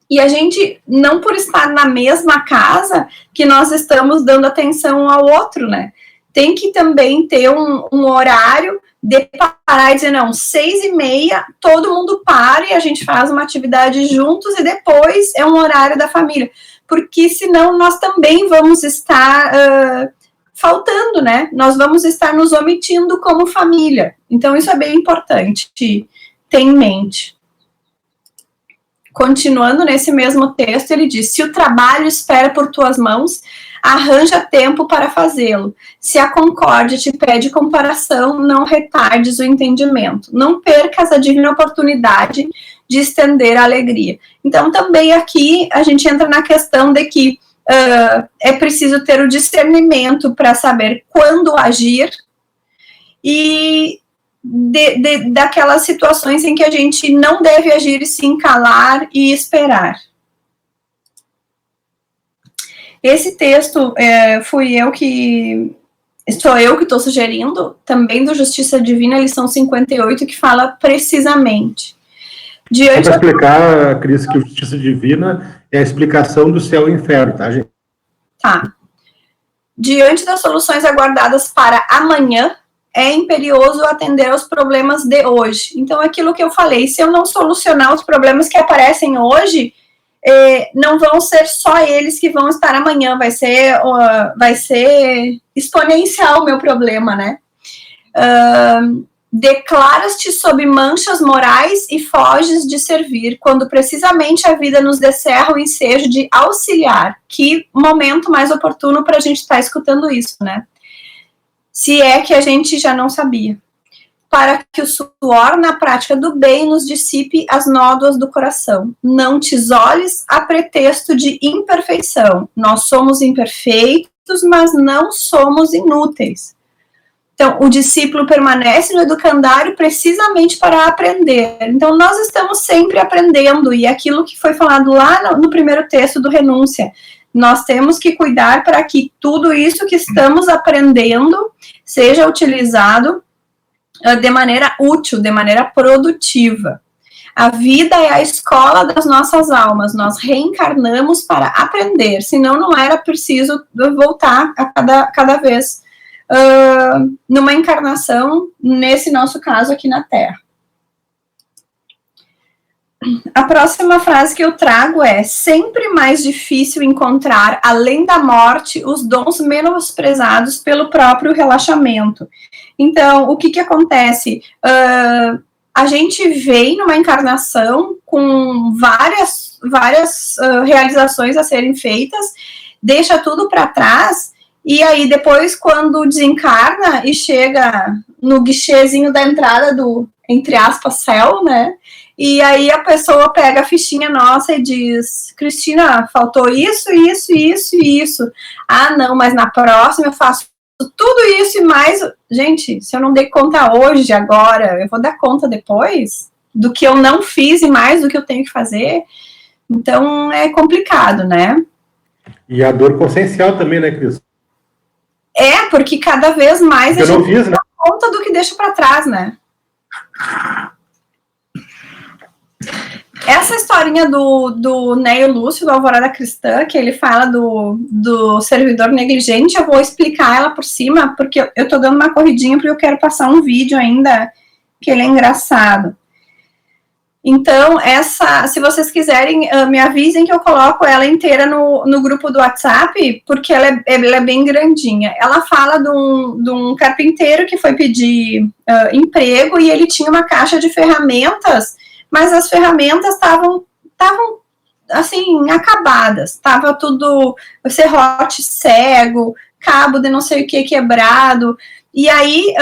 E a gente, não por estar na mesma casa, que nós estamos dando atenção um ao outro, né? Tem que também ter um horário de parar e dizer, não, 6h30, todo mundo para e a gente faz uma atividade juntos e depois é um horário da família. Porque senão nós também vamos estar faltando, né? Nós vamos estar nos omitindo como família. Então, isso é bem importante ter em mente. Continuando nesse mesmo texto, ele diz: se o trabalho espera por tuas mãos, arranja tempo para fazê-lo. Se a concórdia te pede comparação, não retardes o entendimento. Não percas a divina oportunidade de estender a alegria. Então, também aqui a gente entra na questão de que é preciso ter o discernimento para saber quando agir e daquelas situações em que a gente não deve agir e sim calar e esperar. Esse texto sou eu que estou sugerindo, também do Justiça Divina, lição 58, que fala precisamente. Para explicar, Cris, que o Justiça Divina é a explicação do céu e inferno, tá, gente? Tá. Diante das soluções aguardadas para amanhã, é imperioso atender aos problemas de hoje. Então, aquilo que eu falei, se eu não solucionar os problemas que aparecem hoje, não vão ser só eles que vão estar amanhã, vai ser exponencial o meu problema, né? Declaras-te sob manchas morais e foges de servir, quando precisamente a vida nos descerra o ensejo de auxiliar. Que momento mais oportuno para a gente estar escutando isso, né? Se é que a gente já não sabia. Para que o suor na prática do bem nos dissipe as nódoas do coração. Não te isoles a pretexto de imperfeição. Nós somos imperfeitos, mas não somos inúteis. Então, o discípulo permanece no educandário precisamente para aprender. Então, nós estamos sempre aprendendo, e aquilo que foi falado lá no primeiro texto do Renúncia, nós temos que cuidar para que tudo isso que estamos aprendendo seja utilizado de maneira útil, de maneira produtiva. A vida é a escola das nossas almas, nós reencarnamos para aprender, senão não era preciso voltar a cada vez numa encarnação, nesse nosso caso aqui na Terra. A próxima frase que eu trago é: sempre mais difícil encontrar, além da morte, os dons menosprezados pelo próprio relaxamento. Então, o que acontece? A gente vem numa encarnação com várias realizações a serem feitas, deixa tudo para trás, e aí depois, quando desencarna e chega no guichêzinho da entrada do, entre aspas, céu, né? E aí a pessoa pega a fichinha nossa e diz: Cristina, faltou isso, isso, isso e isso. Ah, não, mas na próxima eu faço tudo isso e mais. Gente, se eu não dei conta hoje, agora, eu vou dar conta depois do que eu não fiz e mais do que eu tenho que fazer. Então é complicado, né? E a dor consciencial também, né, Cris? Porque cada vez mais a gente dá conta do que deixa para trás, né? Essa historinha do Neio Lúcio, do Alvorada Cristã, que ele fala do servidor negligente, eu vou explicar ela por cima, porque eu tô dando uma corridinha, porque eu quero passar um vídeo ainda, que ele é engraçado. Então, se vocês quiserem, me avisem que eu coloco ela inteira no grupo do WhatsApp, porque ela é bem grandinha. Ela fala de um carpinteiro que foi pedir emprego, e ele tinha uma caixa de ferramentas, mas as ferramentas estavam assim, acabadas, estava tudo, serrote cego, cabo de não sei o que quebrado, e aí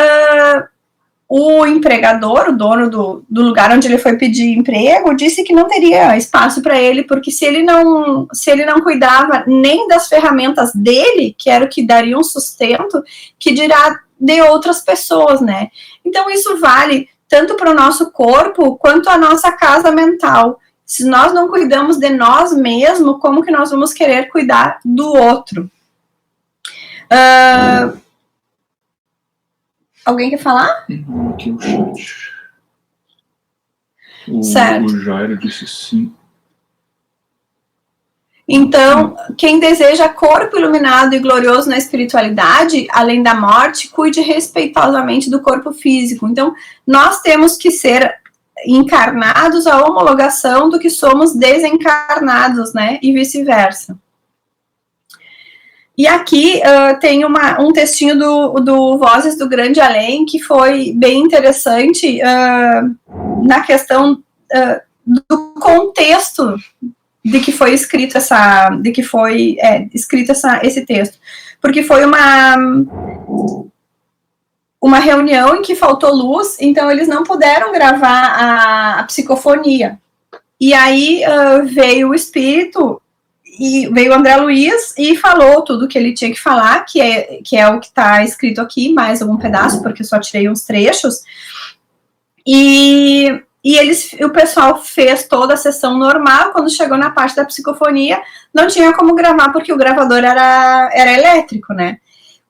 o empregador, o dono do lugar onde ele foi pedir emprego, disse que não teria espaço para ele, porque se ele não cuidava nem das ferramentas dele, que era o que daria um sustento, que dirá de outras pessoas, né? Então isso vale tanto para o nosso corpo, quanto a nossa casa mental. Se nós não cuidamos de nós mesmos, como que nós vamos querer cuidar do outro? Alguém quer falar? Aqui no chat. Certo. O Jairo disse sim. Então, quem deseja corpo iluminado e glorioso na espiritualidade, além da morte, cuide respeitosamente do corpo físico. Então, nós temos que ser encarnados à homologação do que somos desencarnados, né? E vice-versa. E aqui tem um textinho do Vozes do Grande Além, que foi bem interessante na questão do contexto de que foi escrito esse texto. Porque foi uma reunião em que faltou luz, então eles não puderam gravar a psicofonia. E aí veio o espírito, e veio o André Luiz e falou tudo que ele tinha que falar, que é o que está escrito aqui, mais algum pedaço, porque eu só tirei uns trechos. E o pessoal fez toda a sessão normal. Quando chegou na parte da psicofonia, não tinha como gravar, porque o gravador era elétrico, né?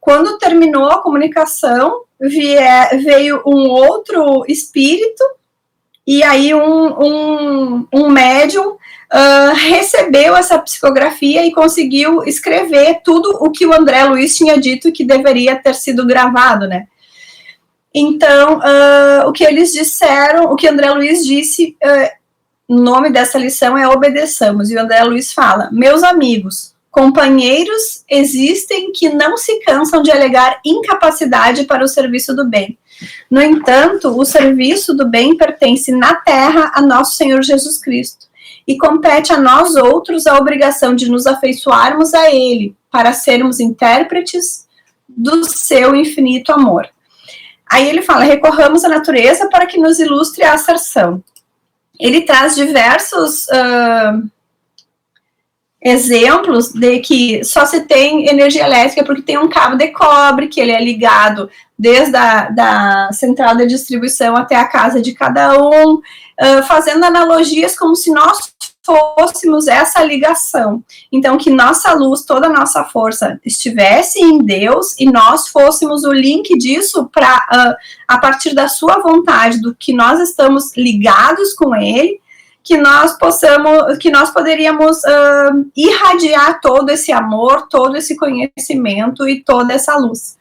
Quando terminou a comunicação, veio um outro espírito, e aí um médium recebeu essa psicografia e conseguiu escrever tudo o que o André Luiz tinha dito que deveria ter sido gravado, né? Então, o que eles disseram, o que André Luiz disse, o nome dessa lição é Obedeçamos, e o André Luiz fala: meus amigos, companheiros existem que não se cansam de alegar incapacidade para o serviço do bem. No entanto, o serviço do bem pertence na terra a nosso Senhor Jesus Cristo, e compete a nós outros a obrigação de nos afeiçoarmos a Ele, para sermos intérpretes do seu infinito amor. Aí ele fala: recorramos à natureza para que nos ilustre a asserção. Ele traz diversos exemplos de que só se tem energia elétrica porque tem um cabo de cobre, que ele é ligado desde da central de distribuição até a casa de cada um, fazendo analogias como se nós fôssemos essa ligação. Então, que nossa luz, toda a nossa força estivesse em Deus e nós fôssemos o link disso para, a partir da sua vontade, do que nós estamos ligados com Ele, que nós poderíamos irradiar todo esse amor, todo esse conhecimento e toda essa luz.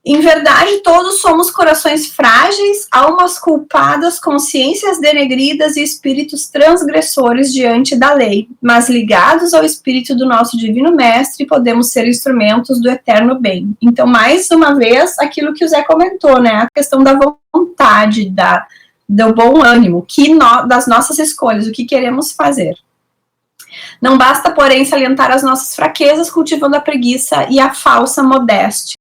Em verdade, todos somos corações frágeis, almas culpadas, consciências denegridas e espíritos transgressores diante da lei, mas ligados ao espírito do nosso divino mestre, podemos ser instrumentos do eterno bem. Então, mais uma vez, aquilo que o Zé comentou, né, a questão da vontade, do bom ânimo, das nossas escolhas, o que queremos fazer. Não basta, porém, salientar as nossas fraquezas, cultivando a preguiça e a falsa modéstia.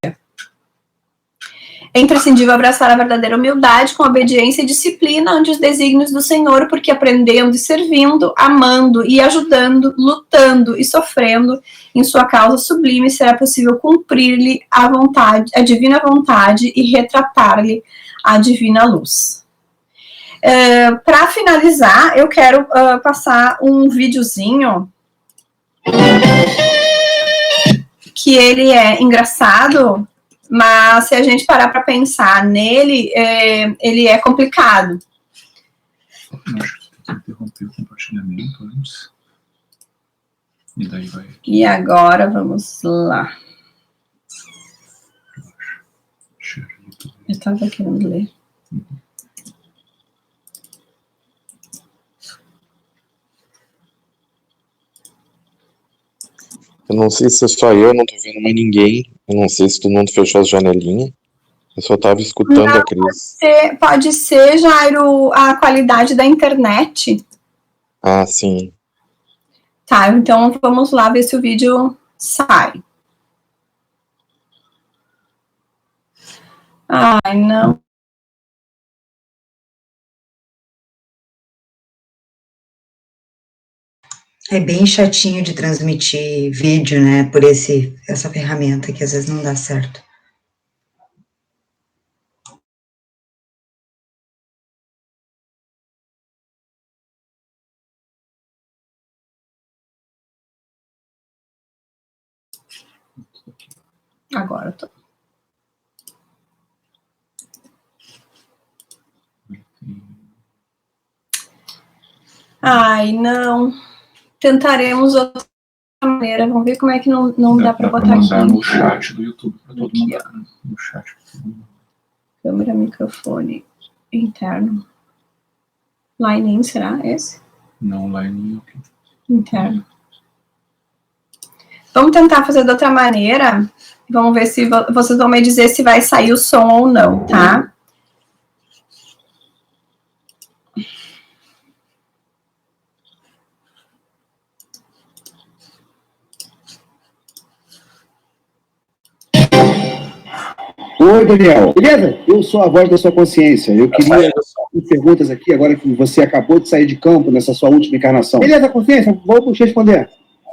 É imprescindível abraçar a verdadeira humildade com obediência e disciplina ante os desígnios do Senhor, porque aprendendo e servindo, amando e ajudando, lutando e sofrendo em sua causa sublime, será possível cumprir-lhe a divina vontade e retratar-lhe a divina luz. Para finalizar, eu quero passar um videozinho que ele é engraçado, mas se a gente parar para pensar nele, ele é complicado. Acho que tem que interromper o compartilhamento antes. E daí vai. E agora, vamos lá. Eu estava querendo ler. Eu não sei se é só eu não tô vendo mais ninguém. Eu não sei se todo mundo fechou as janelinhas. Eu só tava escutando a Cris. Pode ser, Jairo, a qualidade da internet. Ah, sim. Tá, então vamos lá ver se o vídeo sai. Ai, não. É bem chatinho de transmitir vídeo, né, por essa ferramenta que às vezes não dá certo. Agora eu tô. Ai, não. Tentaremos outra maneira. Vamos ver como é que não dá para botar mandar aqui. No chat do YouTube, para todo mundo. No chat. Câmera, microfone interno. Line in, será esse? Não, line in, ok. Interno. Vamos tentar fazer de outra maneira. Vamos ver se vocês vão me dizer se vai sair o som ou não, tá? Oi, Daniel. Beleza? Eu sou a voz da sua consciência. Eu queria perguntas aqui, agora que você acabou de sair de campo nessa sua última encarnação. Beleza, consciência? Vou te responder.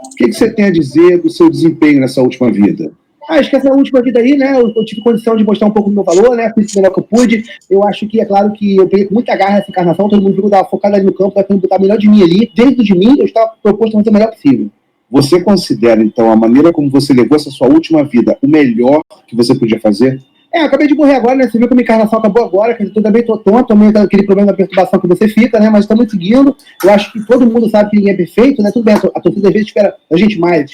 O que você tem a dizer do seu desempenho nessa última vida? Acho que essa última vida aí, né, eu tive condição de mostrar um pouco do meu valor, né, fiz o melhor que eu pude. Eu acho que, é claro que eu peguei com muita garra essa encarnação, todo mundo viu que eu estava focado ali no campo, tentando botar o melhor de mim ali. Dentro de mim, eu estava proposto a fazer o melhor possível. Você considera, então, a maneira como você levou essa sua última vida o melhor que você podia fazer? Eu acabei de morrer agora, né? Você viu que a minha encarnação acabou agora, que eu também tô tonto, também aquele problema da perturbação que você fica, né? Mas estamos seguindo. Eu acho que todo mundo sabe que ninguém é perfeito, né? Tudo bem, a torcida às vezes espera a gente mais,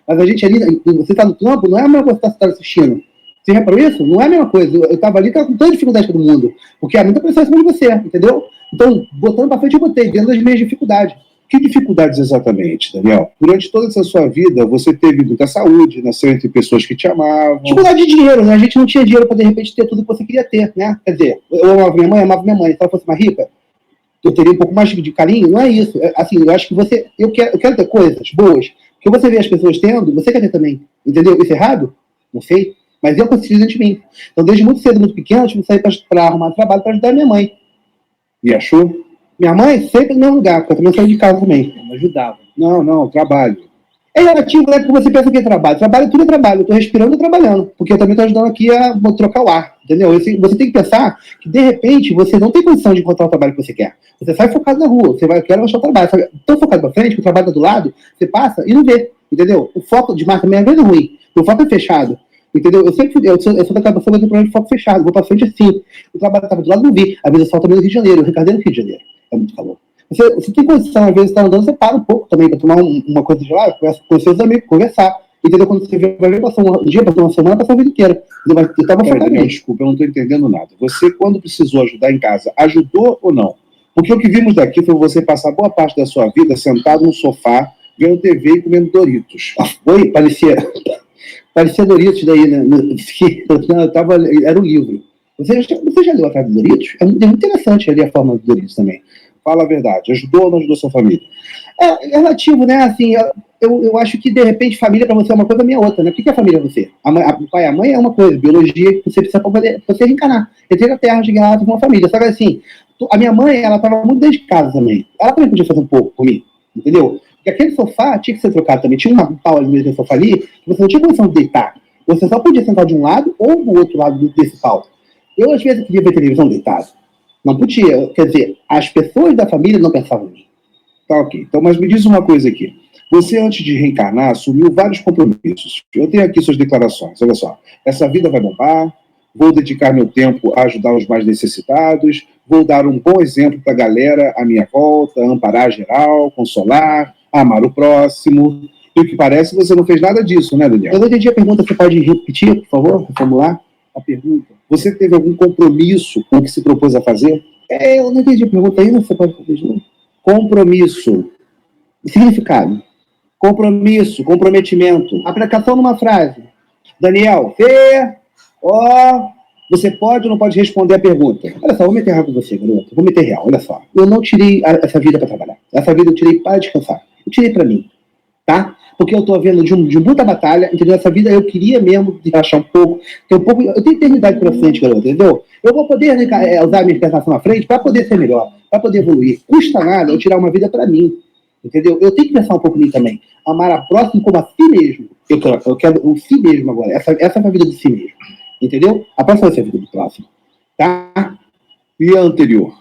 mas a gente ali, você tá no campo, não é a mesma coisa que você tá assistindo. Você reparou isso? Não é a mesma coisa. Eu tava ali, tava com toda a dificuldade de todo mundo, porque há muita pressão em cima de você, entendeu? Então, botando pra frente, eu botei, dentro das minhas dificuldades. Que dificuldades exatamente, Daniel? Durante toda essa sua vida, você teve muita saúde, nasceu entre pessoas que te amavam. Dificuldade de dinheiro, né? A gente não tinha dinheiro para, de repente, ter tudo que você queria ter, né? Quer dizer, eu amava minha mãe. Se ela fosse mais rica, eu teria um pouco mais de carinho. Não é isso. Assim, eu acho que você... Eu quero ter coisas boas, que você vê as pessoas tendo, você quer ter também. Entendeu? Isso é errado? Não sei. Mas eu consegui dentro de mim. Então, desde muito cedo, muito pequeno, eu tive que sair para arrumar trabalho para ajudar minha mãe. E achou? Minha mãe sempre no meu lugar, porque eu também saí de casa também. Não ajudava. Não, trabalho. É relativo, né? Porque você pensa que é trabalho. Trabalho, tudo é trabalho. Eu tô respirando e trabalhando. Porque eu também tô ajudando aqui a trocar o ar. Entendeu? Você tem que pensar que, de repente, você não tem condição de encontrar o trabalho que você quer. Você sai focado na rua. Você vai, quero achar o trabalho. Sabe? Tão focado pra frente, que o trabalho tá do lado, você passa e não vê. Entendeu? O foco de marca também é vezes ruim. O foco é fechado. Entendeu? Eu sou daquela pessoa que tem problema de foco fechado. Vou pra frente assim. O trabalho estava do lado, não vi. Às vezes eu solto também no Rio de Janeiro. O Ricardo é no Rio de Janeiro. É muito calor. Você tem condição, às vezes, você tá andando, você para um pouco também, para tomar uma coisa de lá, com seus amigos, conversar. Entendeu? Quando você vai ver, passou um dia, passou uma semana, passou a vida inteira. Mas eu tava falando, desculpa, eu não estou entendendo nada. Você, quando precisou ajudar em casa, ajudou ou não? Porque o que vimos daqui foi você passar boa parte da sua vida sentado no sofá, vendo TV e comendo Doritos. Oi? Parecia Doritos daí, né? Era um livro. Você já leu a casa do Doritos? É muito interessante ali a forma do Doritos também. Fala a verdade. Ajudou ou não ajudou sua família? É relativo, né? Assim, eu acho que, de repente, família para você é uma coisa, a minha é outra, né? O que é família para você? O pai e a mãe é uma coisa, biologia que você precisa para você reencarnar. Entrei na Terra de guerra com uma família. Sabe assim, a minha mãe, ela estava muito dentro de casa também. Ela também podia fazer um pouco comigo, entendeu? Porque aquele sofá tinha que ser trocado também. Tinha uma pau ali no sofá ali, que você não tinha condição de deitar. Você só podia sentar de um lado ou do outro lado desse pau. Eu, às vezes, queria ver televisão deitado. Não podia. Quer dizer, as pessoas da família não pensavam em mim. Tá, ok. Então, mas me diz uma coisa aqui. Você, antes de reencarnar, assumiu vários compromissos. Eu tenho aqui suas declarações. Olha só. Essa vida vai bombar. Vou dedicar meu tempo a ajudar os mais necessitados. Vou dar um bom exemplo para a galera à minha volta. Amparar geral, consolar, amar o próximo. E o que parece, você não fez nada disso, né, Daniel? Eu não entendi a pergunta. Você pode repetir, por favor? Reformular a pergunta. Você teve algum compromisso com o que se propôs a fazer? Eu não entendi a pergunta ainda, você pode repetir? Compromisso. Significado. Compromisso, comprometimento. Aplicação numa frase. Daniel, você pode ou não pode responder a pergunta? Olha só, vou meter real com você, garoto. Vou meter real, olha só. Eu não tirei essa vida para trabalhar. Essa vida eu tirei para descansar. Eu tirei para mim, tá? Porque eu tô vendo de muita batalha, entendeu? Essa vida eu queria mesmo relaxar um pouco, eu tenho eternidade pela frente, garoto, entendeu? Eu vou poder usar a minha encarnação na frente para poder ser melhor, para poder evoluir. Custa nada eu tirar uma vida para mim, entendeu? Eu tenho que pensar um pouco em mim também. Amar a próxima como a si mesmo. Eu quero o si mesmo agora. Essa é a vida de si mesmo, entendeu? A próxima vai ser a vida do próximo, tá? E a anterior?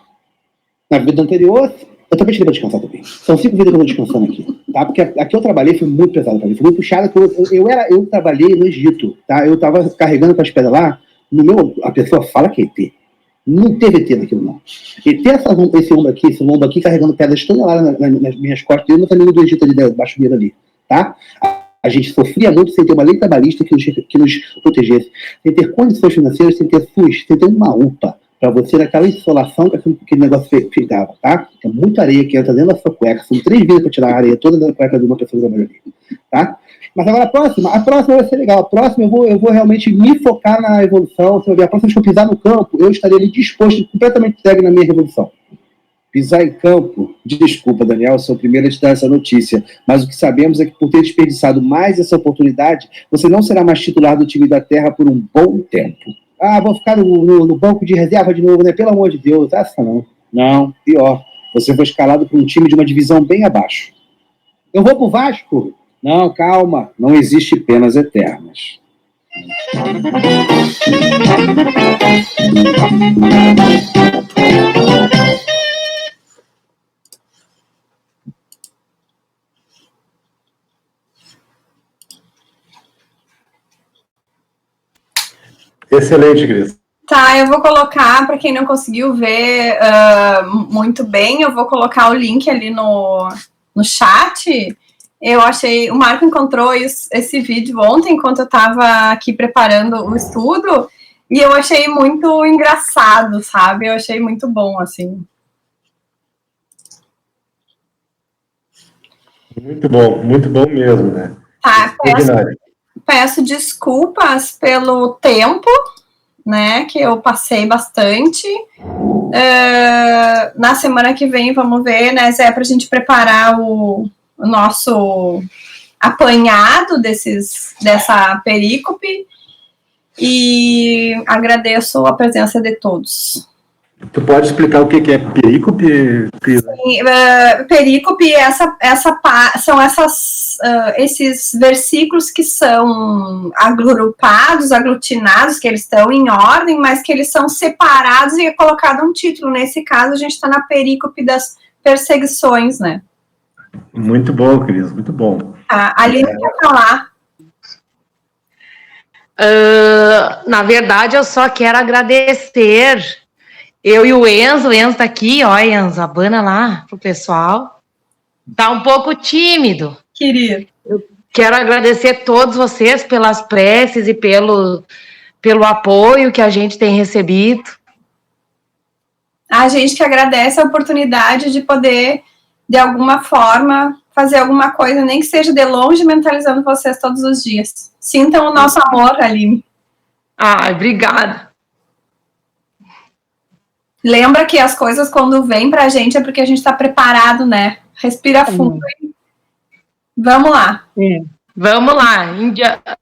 Na vida anterior, eu também tirei para descansar também. São 5 vidas que eu estou descansando aqui, tá? Porque aqui eu trabalhei, foi muito pesado para mim. Foi muito puxado, eu trabalhei no Egito, tá? Eu estava carregando com as pedras lá, a pessoa fala que é ET. Não teve ET naquilo, não. ET esse lombo aqui, carregando pedras toneladas nas minhas costas, eu e meus amigos do Egito ali, debaixo dele ali, tá? A gente sofria muito sem ter uma lei trabalhista que nos protegesse, sem ter condições financeiras, sem ter SUS, sem ter uma UPA, para você naquela insolação que aquele negócio ficava, tá? Tem muita areia que entra dentro da sua cueca, são 3 vidas para tirar a areia toda da cueca de uma pessoa da maioria, tá? Mas agora a próxima vai ser legal. A próxima eu vou realmente me focar na evolução. Se eu ver a próxima vez que eu pisar no campo, eu estarei ali disposto, completamente entregue na minha revolução. Pisar em campo, desculpa, Daniel, eu sou o primeiro a te dar essa notícia, mas o que sabemos é que por ter desperdiçado mais essa oportunidade, você não será mais titular do time da Terra por um bom tempo. Ah, vou ficar no banco de reserva de novo, né? Pelo amor de Deus, essa não. Não, pior. Você foi escalado para um time de uma divisão bem abaixo. Eu vou pro Vasco? Não, calma, não existe penas eternas. Excelente, Cris. Tá, eu vou colocar, para quem não conseguiu ver muito bem, eu vou colocar o link ali no chat. Eu achei, o Marco encontrou esse vídeo ontem, enquanto eu estava aqui preparando o estudo, e eu achei muito engraçado, sabe? Eu achei muito bom, assim. Muito bom mesmo, né? Tá, peço desculpas pelo tempo, né, que eu passei bastante. Na semana que vem, vamos ver, né, Zé, para a gente preparar o nosso apanhado dessa perícope, e agradeço a presença de todos. Tu pode explicar o que é perícope, Cris? Sim, perícope, são esses versículos que são agrupados, aglutinados, que eles estão em ordem, mas que eles são separados e é colocado um título. Nesse caso, a gente está na perícope das perseguições, né? Muito bom, Cris, muito bom. A Aline quer falar. Na verdade, eu só quero agradecer. Eu e o Enzo tá aqui, ó, Enzo, abana lá pro pessoal. Tá um pouco tímido. Querido. Eu quero agradecer todos vocês pelas preces e pelo apoio que a gente tem recebido. A gente que agradece a oportunidade de poder, de alguma forma, fazer alguma coisa, nem que seja de longe, mentalizando vocês todos os dias. Sintam o nosso amor, Aline. Obrigada. Lembra que as coisas, quando vêm pra gente, é porque a gente tá preparado, né? Respira fundo e vamos lá. Vamos lá,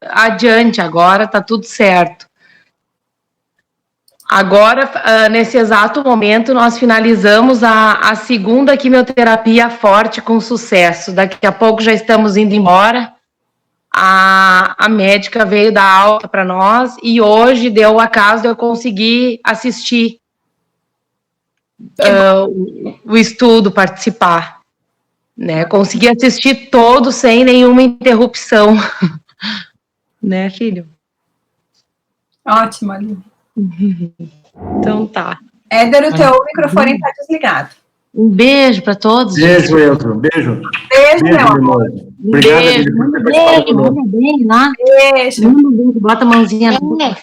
adiante, agora tá tudo certo. Agora, nesse exato momento, nós finalizamos a segunda quimioterapia forte com sucesso. Daqui a pouco já estamos indo embora. A médica veio dar alta para nós e hoje deu o acaso de eu conseguir assistir o estudo, participar, né? Consegui assistir todo sem nenhuma interrupção, né, filho? Ótimo, Aline. Então tá. Éder, o teu microfone está desligado. Um beijo para todos. Beijo, Elton. Beijo. Beijo, meu amor. Obrigado, beijo. Manda bem lá. Beijo. Bota a mãozinha na boca.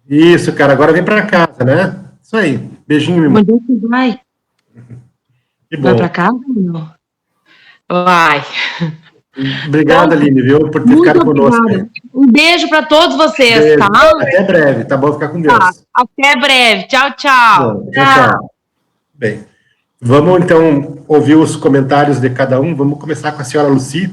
Isso, cara. Agora vem para casa, né? Isso aí. Beijinho, meu irmão. Onde é que vai? Que bom. Vai para casa ou não? Vai. Obrigado, Aline, viu, por ter ficado conosco. Um beijo para todos vocês, beijo. Tá? Até breve, tá bom? Ficar com Deus. Tá. Até breve. Tchau, tchau. Bom, tchau. Bem, vamos então ouvir os comentários de cada um. Vamos começar com a senhora Lucy.